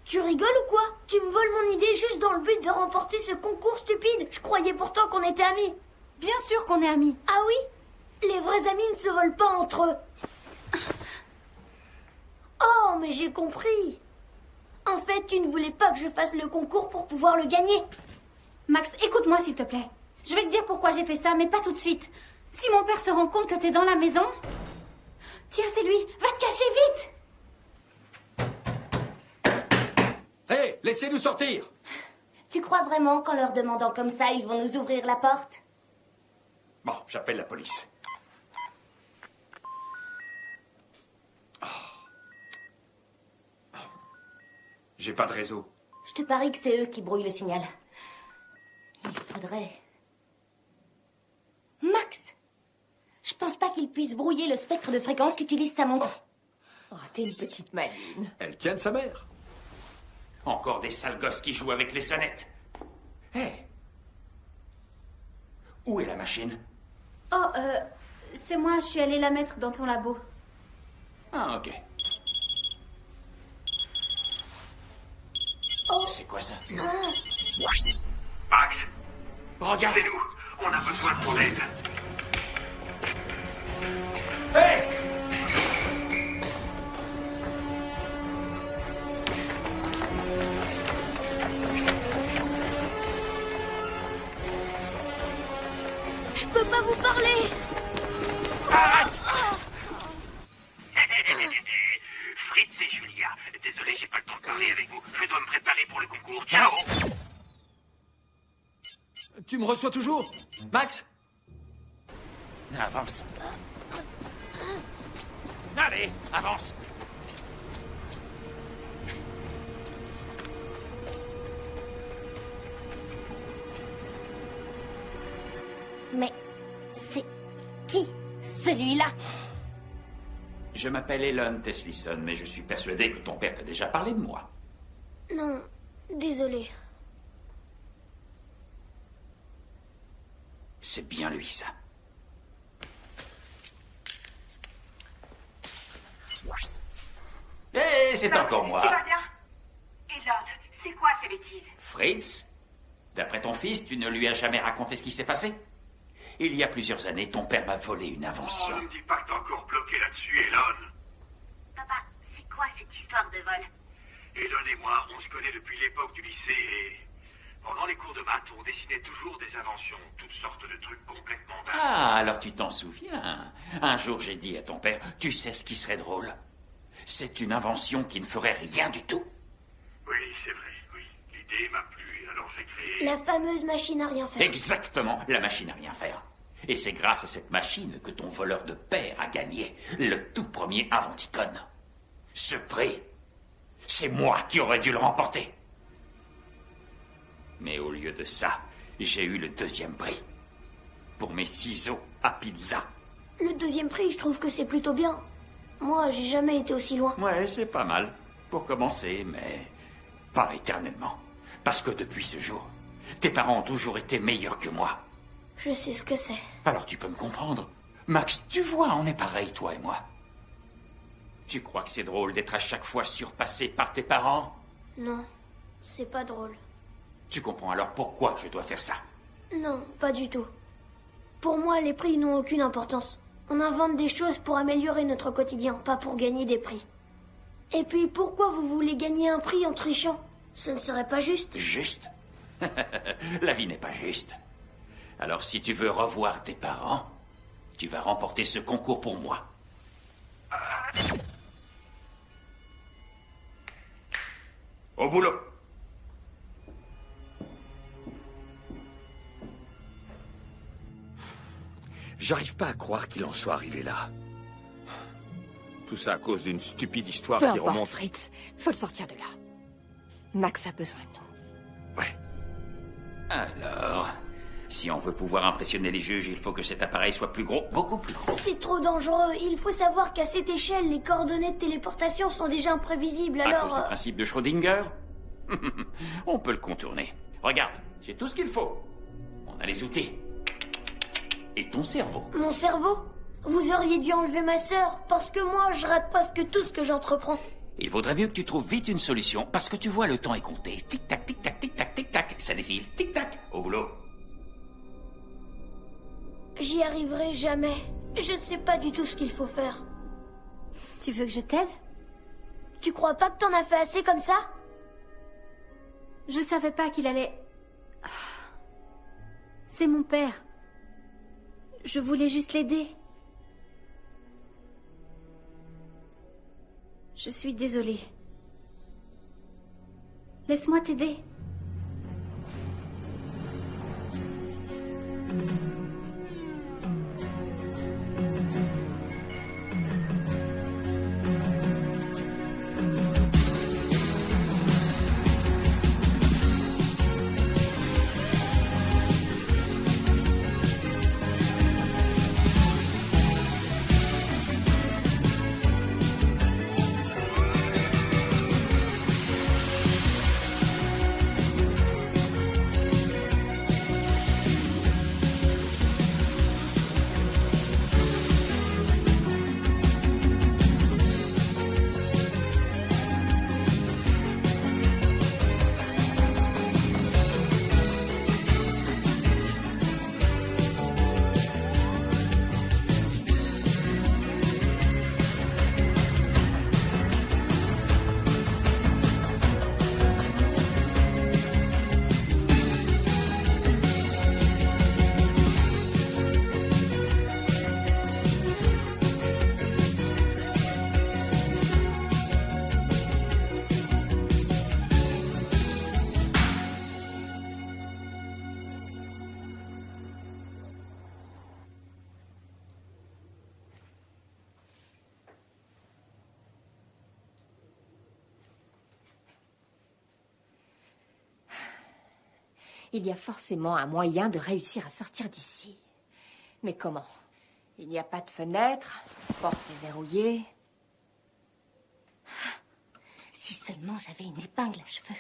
S1: Tu rigoles ou quoi? Tu me voles mon idée juste dans le but de remporter ce concours stupide. Je croyais pourtant qu'on était amis.
S2: Bien sûr qu'on est amis.
S1: Ah oui? Les vrais amis ne se volent pas entre eux. Oh, mais j'ai compris. En fait, tu ne voulais pas que je fasse le concours pour pouvoir le gagner.
S2: Max, écoute-moi s'il te plaît. Je vais te dire pourquoi j'ai fait ça, mais pas tout de suite. Si mon père se rend compte que t'es dans la maison... Tiens, c'est lui. Va te cacher vite.
S5: Hé, hey, laissez-nous sortir!
S4: Tu crois vraiment qu'en leur demandant comme ça, ils vont nous ouvrir la porte?
S3: Bon, j'appelle la police. J'ai pas de réseau.
S4: Je te parie que c'est eux qui brouillent le signal. Il faudrait... Max! Je pense pas qu'ils puissent brouiller le spectre de fréquence qu'utilise sa montre.
S6: Oh, t'es une petite maline.
S5: Elle tient de sa mère.
S3: Encore des sales gosses qui jouent avec les sonnettes. Hé! Où est la machine?
S2: Oh, c'est moi, je suis allée la mettre dans ton labo.
S3: Ah, ok. Oh, c'est quoi ça?
S8: Max,
S3: Regarde!
S8: c'est nous. On a besoin de ton aide.
S5: Tu me reçois toujours? Max?
S3: Avance. Allez, avance.
S4: Mais c'est qui, celui-là?
S3: Je m'appelle Elon Teslison, mais je suis persuadé que ton père t'a déjà parlé de moi.
S1: Non, désolé.
S3: C'est bien lui, ça. Hé, c'est encore moi.
S8: Tu vas bien? Elon, c'est quoi ces bêtises?
S3: Fritz, d'après ton fils, tu ne lui as jamais raconté ce qui s'est passé? Il y a plusieurs années, ton père m'a volé une invention.
S8: Oh, ne me dis pas que t'es encore bloqué là-dessus, Elon.
S4: Papa, c'est quoi cette histoire de vol?
S8: Elon et moi, on se connaît depuis l'époque du lycée et... Pendant les cours de maths, on dessinait toujours des inventions, toutes sortes de trucs complètement dingues.
S3: Ah, alors tu t'en souviens. Un jour, j'ai dit à ton père, tu sais ce qui serait drôle? C'est une invention qui ne ferait rien du tout.
S8: Oui, c'est vrai, oui. L'idée m'a plu, alors j'ai créé...
S1: La fameuse machine à rien faire.
S3: Exactement, la machine à rien faire. Et c'est grâce à cette machine que ton voleur de père a gagné le tout premier Inventicon. Ce prix, c'est moi qui aurais dû le remporter. Mais au lieu de ça, j'ai eu le deuxième prix. Pour mes ciseaux à pizza.
S1: Le deuxième prix, je trouve que c'est plutôt bien. Moi, j'ai jamais été aussi loin.
S3: Ouais, c'est pas mal. Pour commencer, mais pas éternellement. Parce que depuis ce jour, tes parents ont toujours été meilleurs que moi.
S1: Je sais ce que c'est.
S3: Alors tu peux me comprendre. Max, tu vois, on est pareil, toi et moi. Tu crois que c'est drôle d'être à chaque fois surpassé par tes parents?
S1: Non, c'est pas drôle.
S3: Tu comprends alors pourquoi je dois faire ça?
S1: Non, pas du tout. Pour moi, les prix n'ont aucune importance. On invente des choses pour améliorer notre quotidien, pas pour gagner des prix. Et puis, pourquoi vous voulez gagner un prix en trichant? Ce ne serait pas juste.
S3: Juste? La vie n'est pas juste. Alors si tu veux revoir tes parents, tu vas remporter ce concours pour moi. Au boulot.
S5: J'arrive pas à croire qu'il en soit arrivé là. Tout ça à cause d'une stupide histoire
S6: Peu
S5: qui
S6: importe,
S5: remonte...
S6: Fritz. Faut le sortir de là. Max a besoin de nous.
S5: Ouais.
S3: Alors, si on veut pouvoir impressionner les juges, il faut que cet appareil soit plus gros, beaucoup plus gros.
S1: C'est trop dangereux. Il faut savoir qu'à cette échelle, les coordonnées de téléportation sont déjà imprévisibles,
S3: À
S1: alors...
S3: cause du principe de Schrödinger? On peut le contourner. Regarde, j'ai tout ce qu'il faut. On a les outils. Et ton cerveau.
S1: Mon cerveau? Vous auriez dû enlever ma sœur, parce que moi, je rate presque tout ce que j'entreprends.
S3: Il vaudrait mieux que tu trouves vite une solution, parce que tu vois, le temps est compté. Tic-tac, tic-tac, tic-tac, tic-tac. Ça défile. Tic-tac. Au boulot.
S1: J'y arriverai jamais. Je ne sais pas du tout ce qu'il faut faire.
S2: Tu veux que je t'aide?
S1: Tu crois pas que t'en as fait assez comme ça?
S2: Je savais pas qu'il allait... C'est mon père. Je voulais juste l'aider. Je suis désolée. Laisse-moi t'aider.
S6: Il y a forcément un moyen de réussir à sortir d'ici. Mais comment? Il n'y a pas de fenêtre, la porte est verrouillée.
S4: Si seulement j'avais une épingle à cheveux.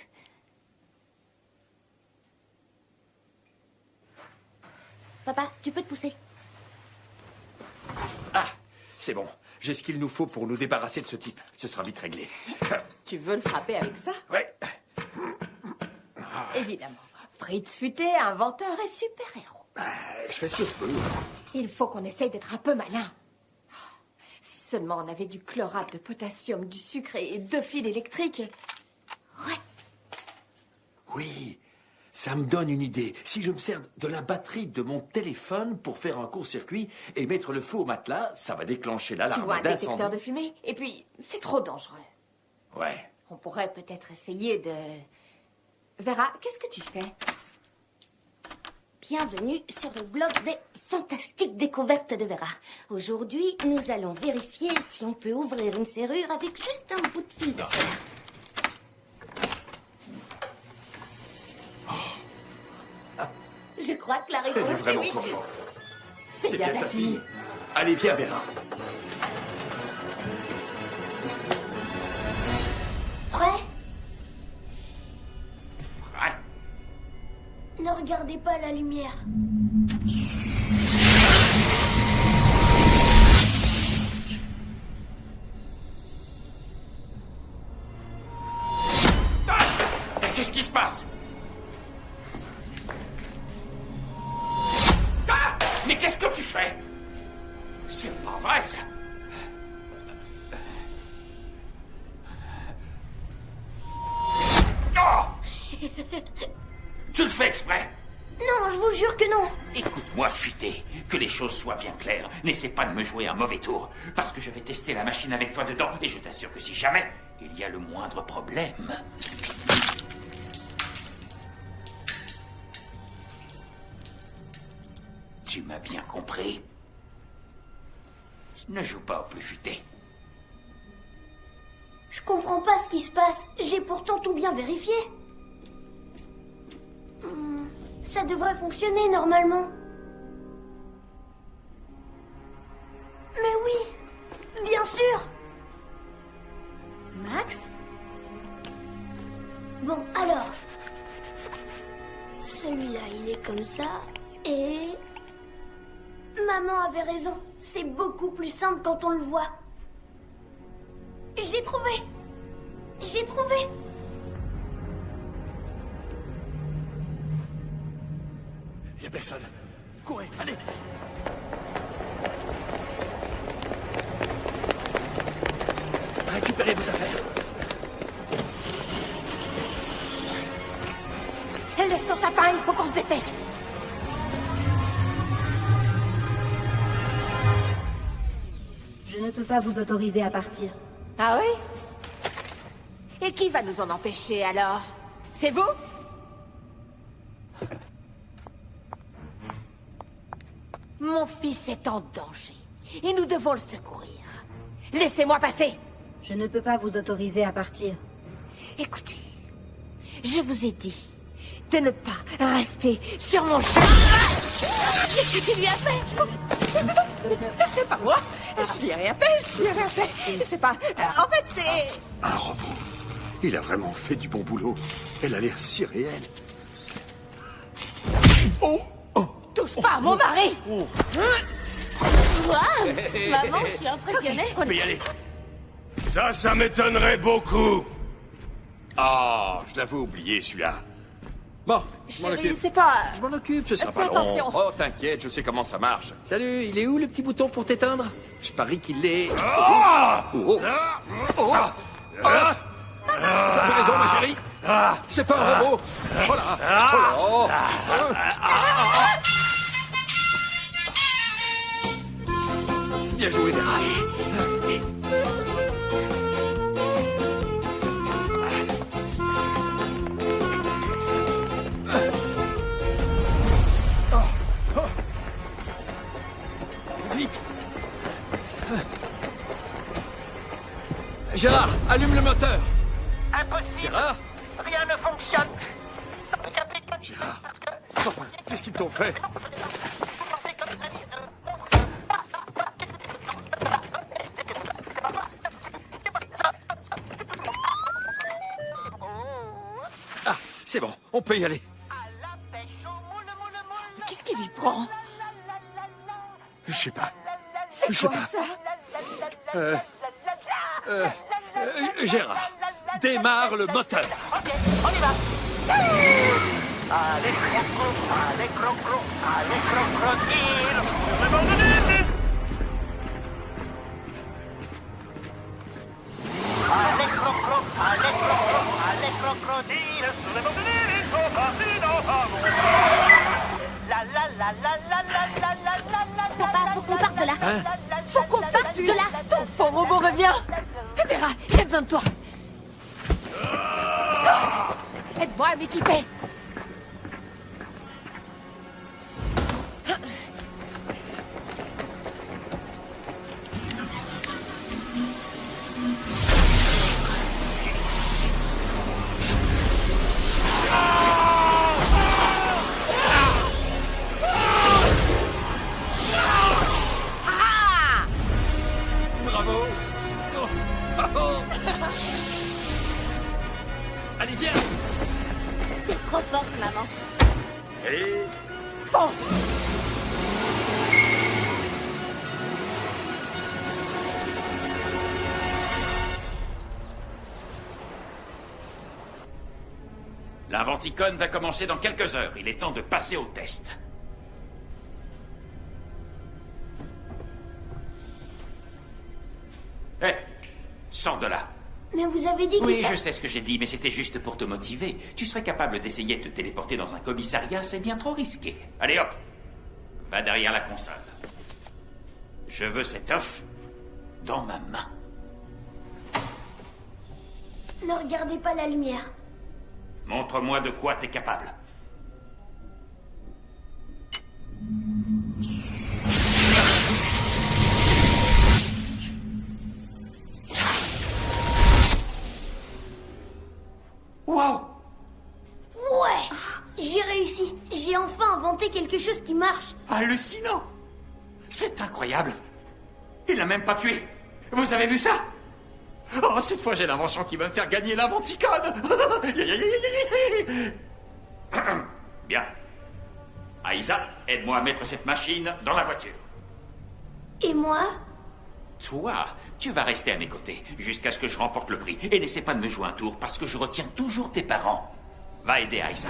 S4: Papa, tu peux te pousser?
S5: Ah, c'est bon. J'ai ce qu'il nous faut pour nous débarrasser de ce type. Ce sera vite réglé.
S6: Tu veux le frapper avec ça?
S5: Ouais.
S6: Évidemment. Fritz Futé, inventeur et super-héros.
S5: Je fais ce que je peux.
S6: Il faut qu'on essaye d'être un peu malin. Si seulement on avait du chlorate de potassium, du sucre et 2 fils électriques. Ouais.
S5: Oui, ça me donne une idée. Si je me sers de la batterie de mon téléphone pour faire un court-circuit et mettre le feu au matelas, ça va déclencher
S6: Tu
S5: l'alarme
S6: vois un détecteur
S5: d'incendie.
S6: de fumée? Et puis, c'est trop dangereux.
S5: Ouais.
S6: On pourrait peut-être essayer de... Vera, qu'est-ce que tu fais?
S4: Bienvenue sur le blog des fantastiques découvertes de Vera. Aujourd'hui, nous allons vérifier si on peut ouvrir une serrure avec juste un bout de fil de fer. Je crois que la
S5: Elle est
S4: réponse est
S5: vraiment
S4: oui.
S5: trop forte.
S6: C'est bien ta fille.
S5: Allez, viens, Vera.
S1: Prêt?
S3: Ouais.
S1: Ne regardez pas la lumière.
S3: Qu'est-ce qui se passe? Ah! Mais qu'est-ce que tu fais? C'est pas vrai, ça. Oh! Tu le fais exprès?
S1: Non, je vous jure que non.
S3: Écoute-moi, Futé, que les choses soient bien claires. N'essaie pas de me jouer un mauvais tour, parce que je vais tester la machine avec toi dedans, et je t'assure que si jamais il y a le moindre problème... Tu m'as bien compris? Ne joue pas au plus futé.
S1: Je comprends pas ce qui se passe. J'ai pourtant tout bien vérifié. Ça devrait fonctionner normalement. Mais oui, bien sûr.
S6: Max?
S1: Bon, alors. Celui-là, il est comme ça. Et... Maman avait raison. C'est beaucoup plus simple quand on le voit. J'ai trouvé. J'ai trouvé.
S5: Il n'y a personne. Courez, allez. Récupérez vos affaires.
S6: Laisse ton sapin, il faut qu'on se dépêche.
S10: Je ne peux pas vous autoriser à partir.
S6: Ah oui? Et qui va nous en empêcher alors? C'est vous? Mon fils est en danger. Et nous devons le secourir. Laissez-moi passer.
S10: Je ne peux pas vous autoriser à partir.
S6: Écoutez, je vous ai dit de ne pas rester sur mon chemin.
S4: Qu'est-ce que tu lui as fait?
S6: C'est pas moi. Je lui ai rien fait, je lui ai rien fait. C'est pas... En fait, c'est...
S5: Un robot. Il a vraiment fait du bon boulot. Elle a l'air si réelle. Oh!
S6: Touche pas à mon mari.
S4: Waouh! Maman, je suis impressionnée.
S5: On peut y aller.
S8: Ça m'étonnerait beaucoup.
S5: Ah, je l'avais oublié, celui-là. Bon, je m'en
S6: Chérie,
S5: occupe.
S6: c'est pas...
S5: Je m'en occupe, ce sera
S6: Fais
S5: pas long.
S6: attention.
S5: Oh, t'inquiète, je sais comment ça marche. Salut, il est où le petit bouton pour t'éteindre? Je parie qu'il est...
S8: Ah!
S5: Oh, oh. Oh. Ah. T'avais raison, ma chérie. C'est pas un robot. Voilà. Oh là. Bien joué, Vera. Vite. Gérard, allume le moteur.
S7: Impossible.
S5: Gérard.
S7: Rien ne fonctionne. Le capitaine...
S5: Gérard.
S7: Parce que
S5: Enfin, qu'est-ce qu'ils t'ont fait? Ah, c'est bon, on peut y aller.
S6: Qu'est-ce qui lui prend?
S5: Je sais pas.
S6: C'est quoi ça?
S5: Gérard, démarre le moteur.
S7: Ok, on y va. Allez, crocodile, sur le bord de l'île. Allez, crocodile, sur le bord de l'île, ils sont partis dans un monde. La la la la la la la la la la.
S4: Papa, faut qu'on parte de là.
S5: Hein?
S4: Faut qu'on parte de là.
S6: Ton faux robot revient. Vera, j'ai besoin de toi. Aide-moi à m'équiper.
S5: Bravo. Allez, viens.
S4: T'es trop forte, maman.
S5: Et...
S6: Fonce.
S3: L'Inventicon va commencer dans quelques heures. Il est temps de passer au test. Hé, sors de là.
S1: Mais vous avez dit
S3: Oui,
S1: que...
S3: je sais ce que j'ai dit, mais c'était juste pour te motiver. Tu serais capable d'essayer de te téléporter dans un commissariat, c'est bien trop risqué. Allez hop, va derrière la console. Je veux cet œuf dans ma main.
S1: Ne regardez pas la lumière.
S3: Montre-moi de quoi t'es capable. Waouh!
S1: Ouais, j'ai réussi. J'ai enfin inventé quelque chose qui marche.
S3: Hallucinant! C'est incroyable. Il l'a même pas tué. Vous avez vu ça? Oh, cette fois j'ai l'invention qui va me faire gagner l'Inventicon. Bien. Aïssa, aide-moi à mettre cette machine dans la voiture.
S1: Et moi?
S3: Toi, tu vas rester à mes côtés jusqu'à ce que je remporte le prix. Et n'essaie pas de me jouer un tour parce que je retiens toujours tes parents. Va aider Aïssa.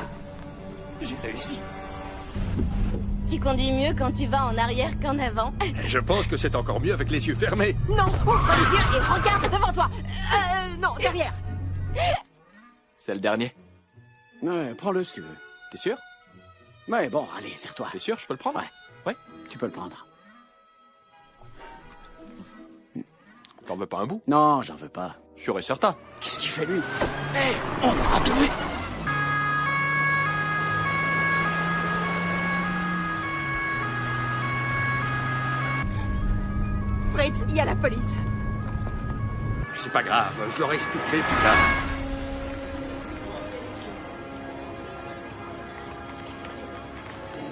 S3: J'ai réussi.
S4: Tu conduis mieux quand tu vas en arrière qu'en avant.
S5: Je pense que c'est encore mieux avec les yeux fermés.
S6: Non, ouvre les yeux et regarde devant toi. Non, derrière.
S11: C'est le dernier. Ouais, prends-le si tu veux. T'es sûr? Ouais, bon, allez, serre-toi. T'es sûr, je peux le prendre? Ouais, tu peux le prendre.
S5: T'en veux pas un bout?
S11: Non, j'en veux pas.
S5: Sûr et certain.
S11: Qu'est-ce qu'il fait, lui? Hé, on l'aura trouvé.
S6: Fritz, il y a la police.
S5: C'est pas grave, je leur expliquerai plus tard.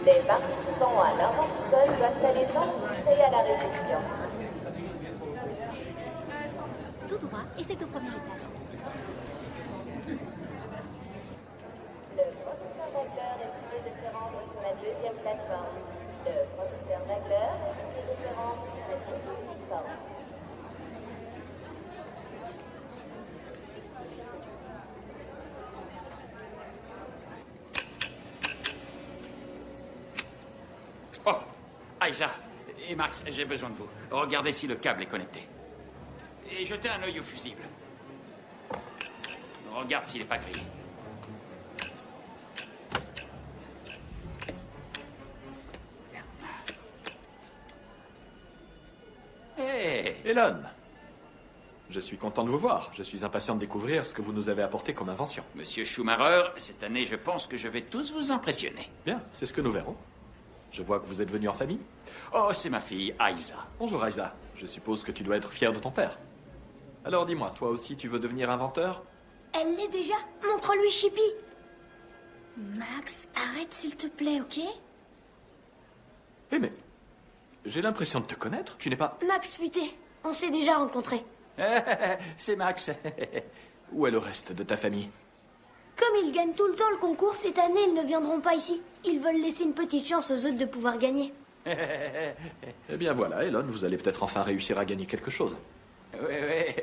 S4: Les participants à l'Inventicon doivent aller s'enregistrer à la réception.
S2: Tout droit, et c'est au premier étage.
S4: Le professeur Nagler est prié de se rendre sur la deuxième plateforme. Le professeur Nagler est prié de se rendre sur la deuxième plateforme.
S3: Oh, Aïssa et Max, j'ai besoin de vous. Regardez si le câble est connecté. Et jetez un œil au fusible. Regarde s'il n'est pas grillé. Hé!
S13: Elon, je suis content de vous voir. Je suis impatient de découvrir ce que vous nous avez apporté comme invention.
S3: Monsieur Schumacher, cette année, je pense que je vais tous vous impressionner.
S13: Bien, c'est ce que nous verrons. Je vois que vous êtes venu en famille.
S3: Oh, c'est ma fille, Aïssa.
S13: Bonjour Aïssa. Je suppose que tu dois être fier de ton père. Alors dis-moi, toi aussi tu veux devenir inventeur?
S1: Elle l'est déjà. Montre-lui Chippy.
S2: Max, arrête s'il te plaît, ok?
S13: Eh mais... J'ai l'impression de te connaître. Tu n'es pas...
S1: Max Futé, on s'est déjà rencontrés.
S3: C'est Max.
S13: Où est le reste de ta famille?
S1: Comme ils gagnent tout le temps le concours, cette année, ils ne viendront pas ici. Ils veulent laisser une petite chance aux autres de pouvoir gagner.
S13: Eh bien voilà, Elon, vous allez peut-être enfin réussir à gagner quelque chose.
S3: Oui.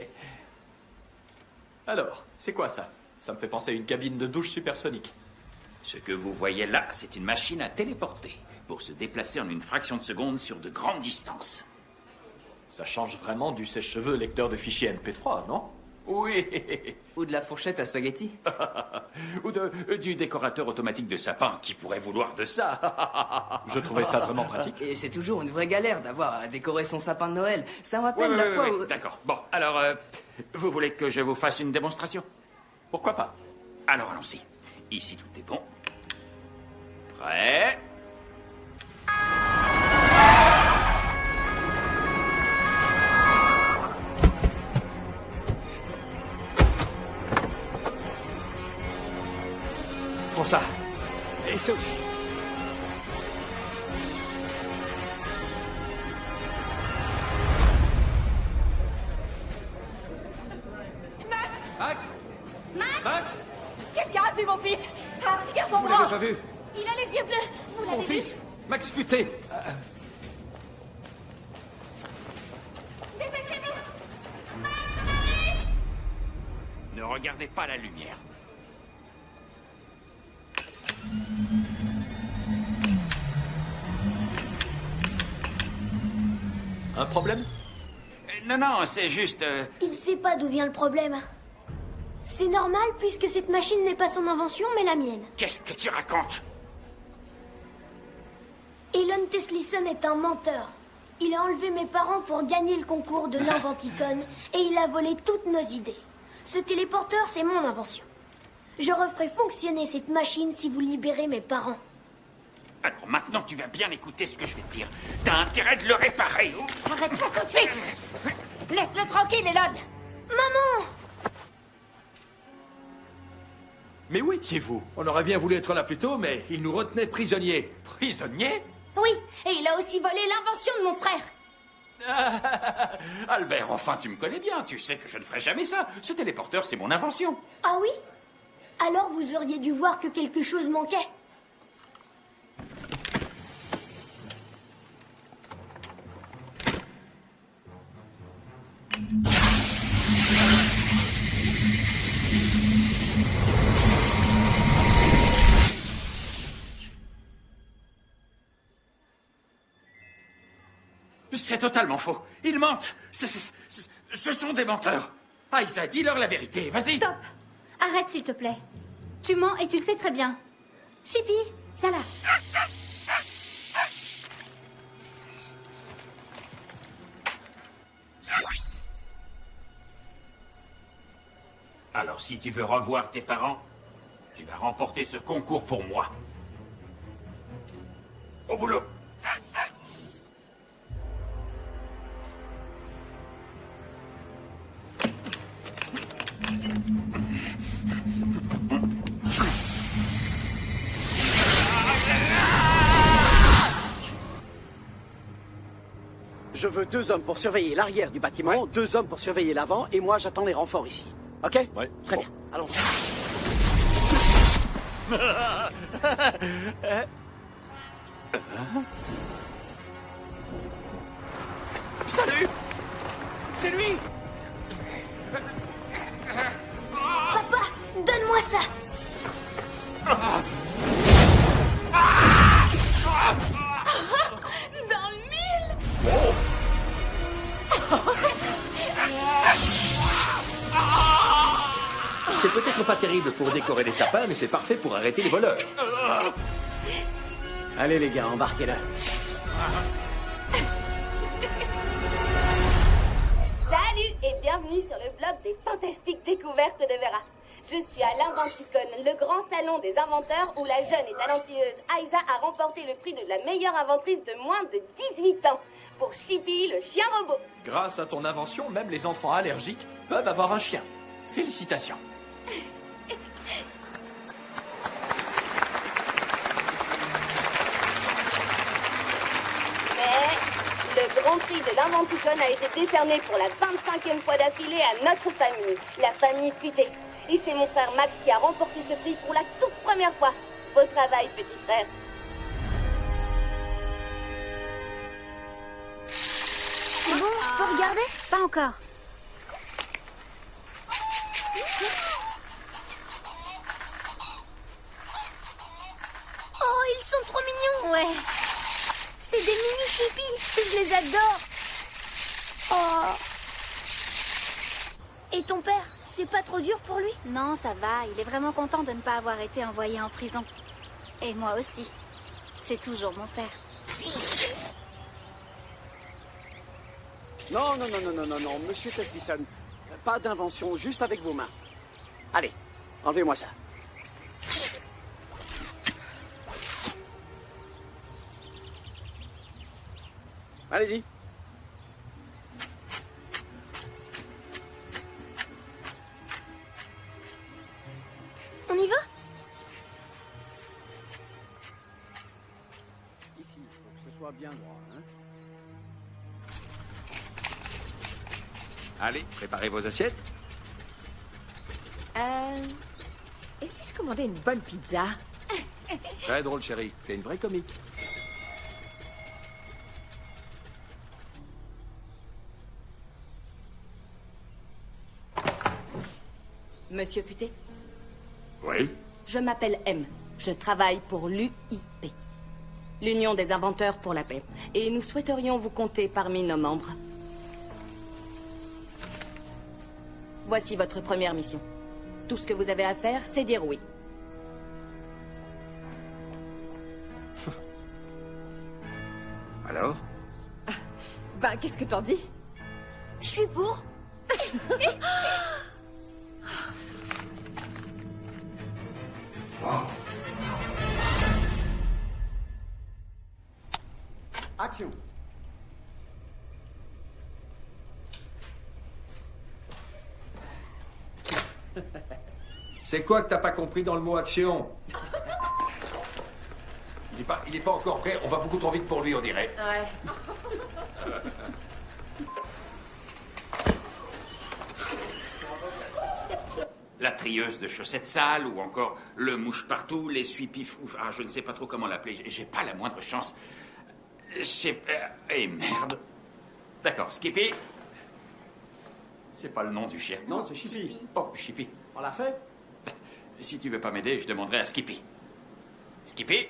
S13: Alors, c'est quoi ça? Ça me fait penser à une cabine de douche supersonique.
S3: Ce que vous voyez là, c'est une machine à téléporter pour se déplacer en une fraction de seconde sur de grandes distances.
S13: Ça change vraiment du sèche-cheveux lecteur de fichiers MP3, non?
S3: Oui.
S14: Ou de la fourchette à spaghetti.
S3: Ou du décorateur automatique de sapin qui pourrait vouloir de ça.
S13: Je trouvais ça vraiment pratique.
S14: Et c'est toujours une vraie galère d'avoir à décorer son sapin de Noël. Ça me rappelle la fois où...
S3: D'accord. Bon, alors, vous voulez que je vous fasse une démonstration?
S13: Pourquoi pas?
S3: Alors, allons-y. Ici, tout est bon. Prêt?
S5: Prends ça. Et ça aussi.
S6: Max!
S5: Max!
S6: Quelqu'un a vu mon fils! Un petit garçon
S5: Vous l'avez pas vu?
S1: Il a les yeux bleus, vous l'avez
S5: Mon
S1: vu?
S5: fils, Max Futé.
S1: Dépêchez-vous!
S3: Ne regardez pas la lumière.
S13: Un problème?
S3: Non, c'est juste...
S1: Il sait pas d'où vient le problème. C'est normal puisque cette machine n'est pas son invention mais la mienne.
S3: Qu'est-ce que tu racontes?
S1: Elon Teslison est un menteur. Il a enlevé mes parents pour gagner le concours de l'Inventicon et il a volé toutes nos idées. Ce téléporteur, c'est mon invention. Je referai fonctionner cette machine si vous libérez mes parents.
S3: Alors maintenant, tu vas bien écouter ce que je vais te dire. T'as intérêt de le réparer.
S6: Arrête ça tout de suite! Laisse-le tranquille, Elon!
S1: Maman!
S5: Mais où étiez-vous? On aurait bien voulu être là plus tôt, mais il nous retenait prisonniers.
S3: Prisonnier?
S4: Oui, et il a aussi volé l'invention de mon frère.
S3: Albert, enfin, tu me connais bien. Tu sais que je ne ferai jamais ça. Ce téléporteur, c'est mon invention.
S1: Ah oui? Alors vous auriez dû voir que quelque chose manquait.
S3: C'est totalement faux. Ils mentent. Ce sont des menteurs. Aïssa, dis-leur la vérité. Vas-y.
S2: Stop! Arrête, s'il te plaît. Tu mens et tu le sais très bien. Chippy, viens là.
S3: Alors, si tu veux revoir tes parents, tu vas remporter ce concours pour moi. Au boulot.
S15: Je veux 2 hommes pour surveiller l'arrière du bâtiment, 2 hommes pour surveiller l'avant, et moi j'attends les renforts ici. Ok?
S13: Ouais.
S15: Très bien, allons-y.
S3: Salut!
S12: C'est lui!
S1: Papa, donne-moi ça!
S4: Dans le mille!
S5: C'est peut-être pas terrible pour décorer les sapins, mais c'est parfait pour arrêter les voleurs.
S15: Allez les gars, embarquez-le.
S4: Salut et bienvenue sur le blog des fantastiques découvertes de Vera. Je suis à l'Inventicon, le grand salon des inventeurs où la jeune et talentueuse Aïssa a remporté le prix de la meilleure inventrice de moins de 18 ans pour Chippy, le chien robot.
S13: Grâce à ton invention, même les enfants allergiques peuvent avoir un chien. Félicitations.
S4: prix de l'Inventicon a été décerné pour la 25e fois d'affilée à notre famille, la famille Futée. Et c'est mon frère Max qui a remporté ce prix pour la toute première fois. Beau travail, petit frère.
S2: C'est bon, je peux regarder? Pas encore.
S1: Oh, ils sont trop mignons.
S2: Ouais.
S1: C'est des mini chippies. Je les adore. Oh. Et ton père, c'est pas trop dur pour lui?
S2: Non, ça va. Il est vraiment content de ne pas avoir été envoyé en prison. Et moi aussi. C'est toujours mon père.
S15: Non, non, non, non, non, non, non, monsieur Teslison. Pas d'invention, juste avec vos mains. Allez, enlevez-moi ça. Allez-y.
S1: On y va?
S15: Ici, il faut que ce soit bien droit, hein.
S5: Allez, préparez vos assiettes.
S6: Et si je commandais une bonne pizza?
S5: Très drôle, chérie. T'es une vraie comique.
S4: Monsieur Futé?
S3: Oui?
S4: Je m'appelle M. Je travaille pour l'UIP, l'Union des inventeurs pour la paix. Et nous souhaiterions vous compter parmi nos membres. Voici votre première mission. Tout ce que vous avez à faire, c'est dire oui.
S5: Alors?
S6: Ben, qu'est-ce que t'en dis?
S1: Je suis pour.
S15: Action.
S5: C'est quoi que t'as pas compris dans le mot action? Il est pas encore prêt, on va beaucoup trop vite pour lui, on dirait.
S6: Ouais.
S3: La trieuse de chaussettes sales, ou encore le mouche-partout, l'essuie-pif... Ah, je ne sais pas trop comment l'appeler, j'ai pas la moindre chance. Eh merde. D'accord, Skippy. C'est pas le nom du chien.
S15: Non, c'est Chippy.
S3: Oh, Chippy.
S15: On l'a fait?
S3: Si tu veux pas m'aider, je demanderai à Skippy. Skippy?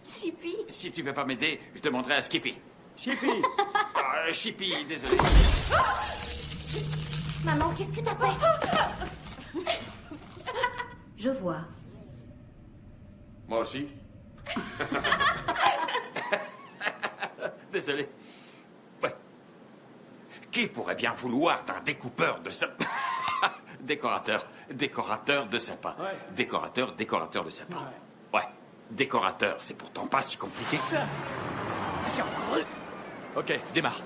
S2: Chippy.
S3: Si tu veux pas m'aider, je demanderai à Skippy.
S15: Chippy.
S3: Chippy, désolé.
S4: Maman, qu'est-ce que t'as fait?
S10: Je vois.
S5: Moi aussi.
S3: Désolé. Ouais. Qui pourrait bien vouloir d'un découpeur de sapin? Décorateur de sapin.
S15: Ouais.
S3: Décorateur de sapin. Ouais. Décorateur, c'est pourtant pas si compliqué que ça. C'est encore eux.
S13: Ok, démarre.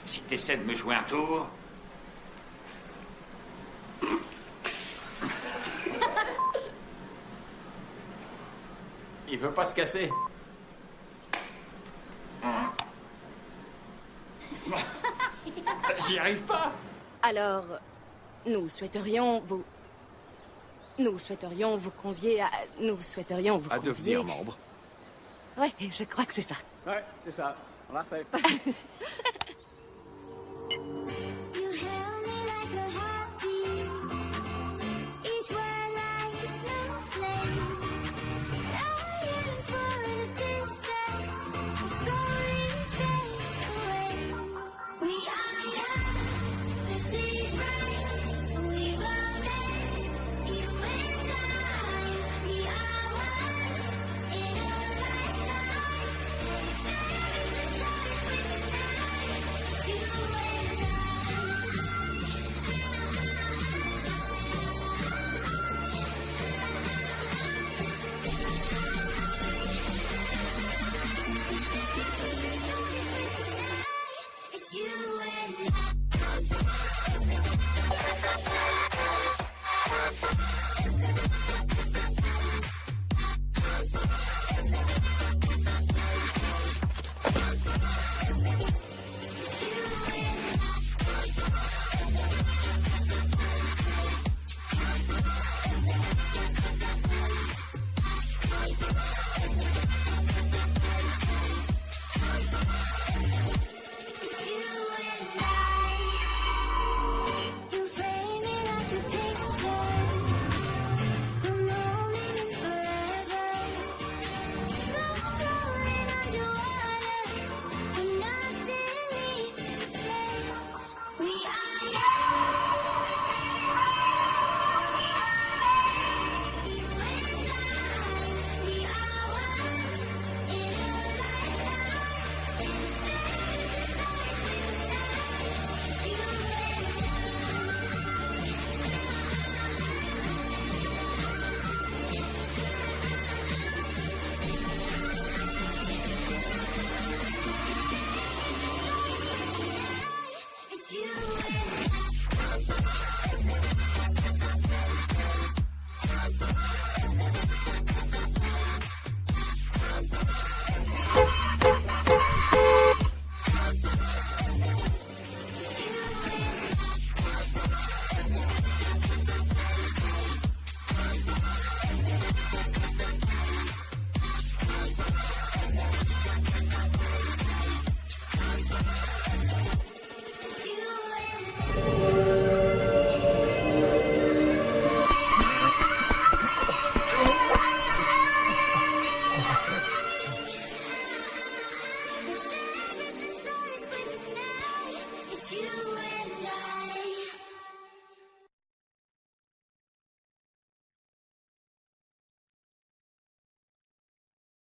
S3: Si t'essaies de me jouer un tour... Il veut pas se casser. J'y arrive pas.
S4: Alors, nous souhaiterions vous convier à... Nous souhaiterions vous
S5: À
S4: convier...
S5: devenir membre.
S4: Ouais, je crois que c'est ça.
S15: Ouais, c'est ça. On l'a fait.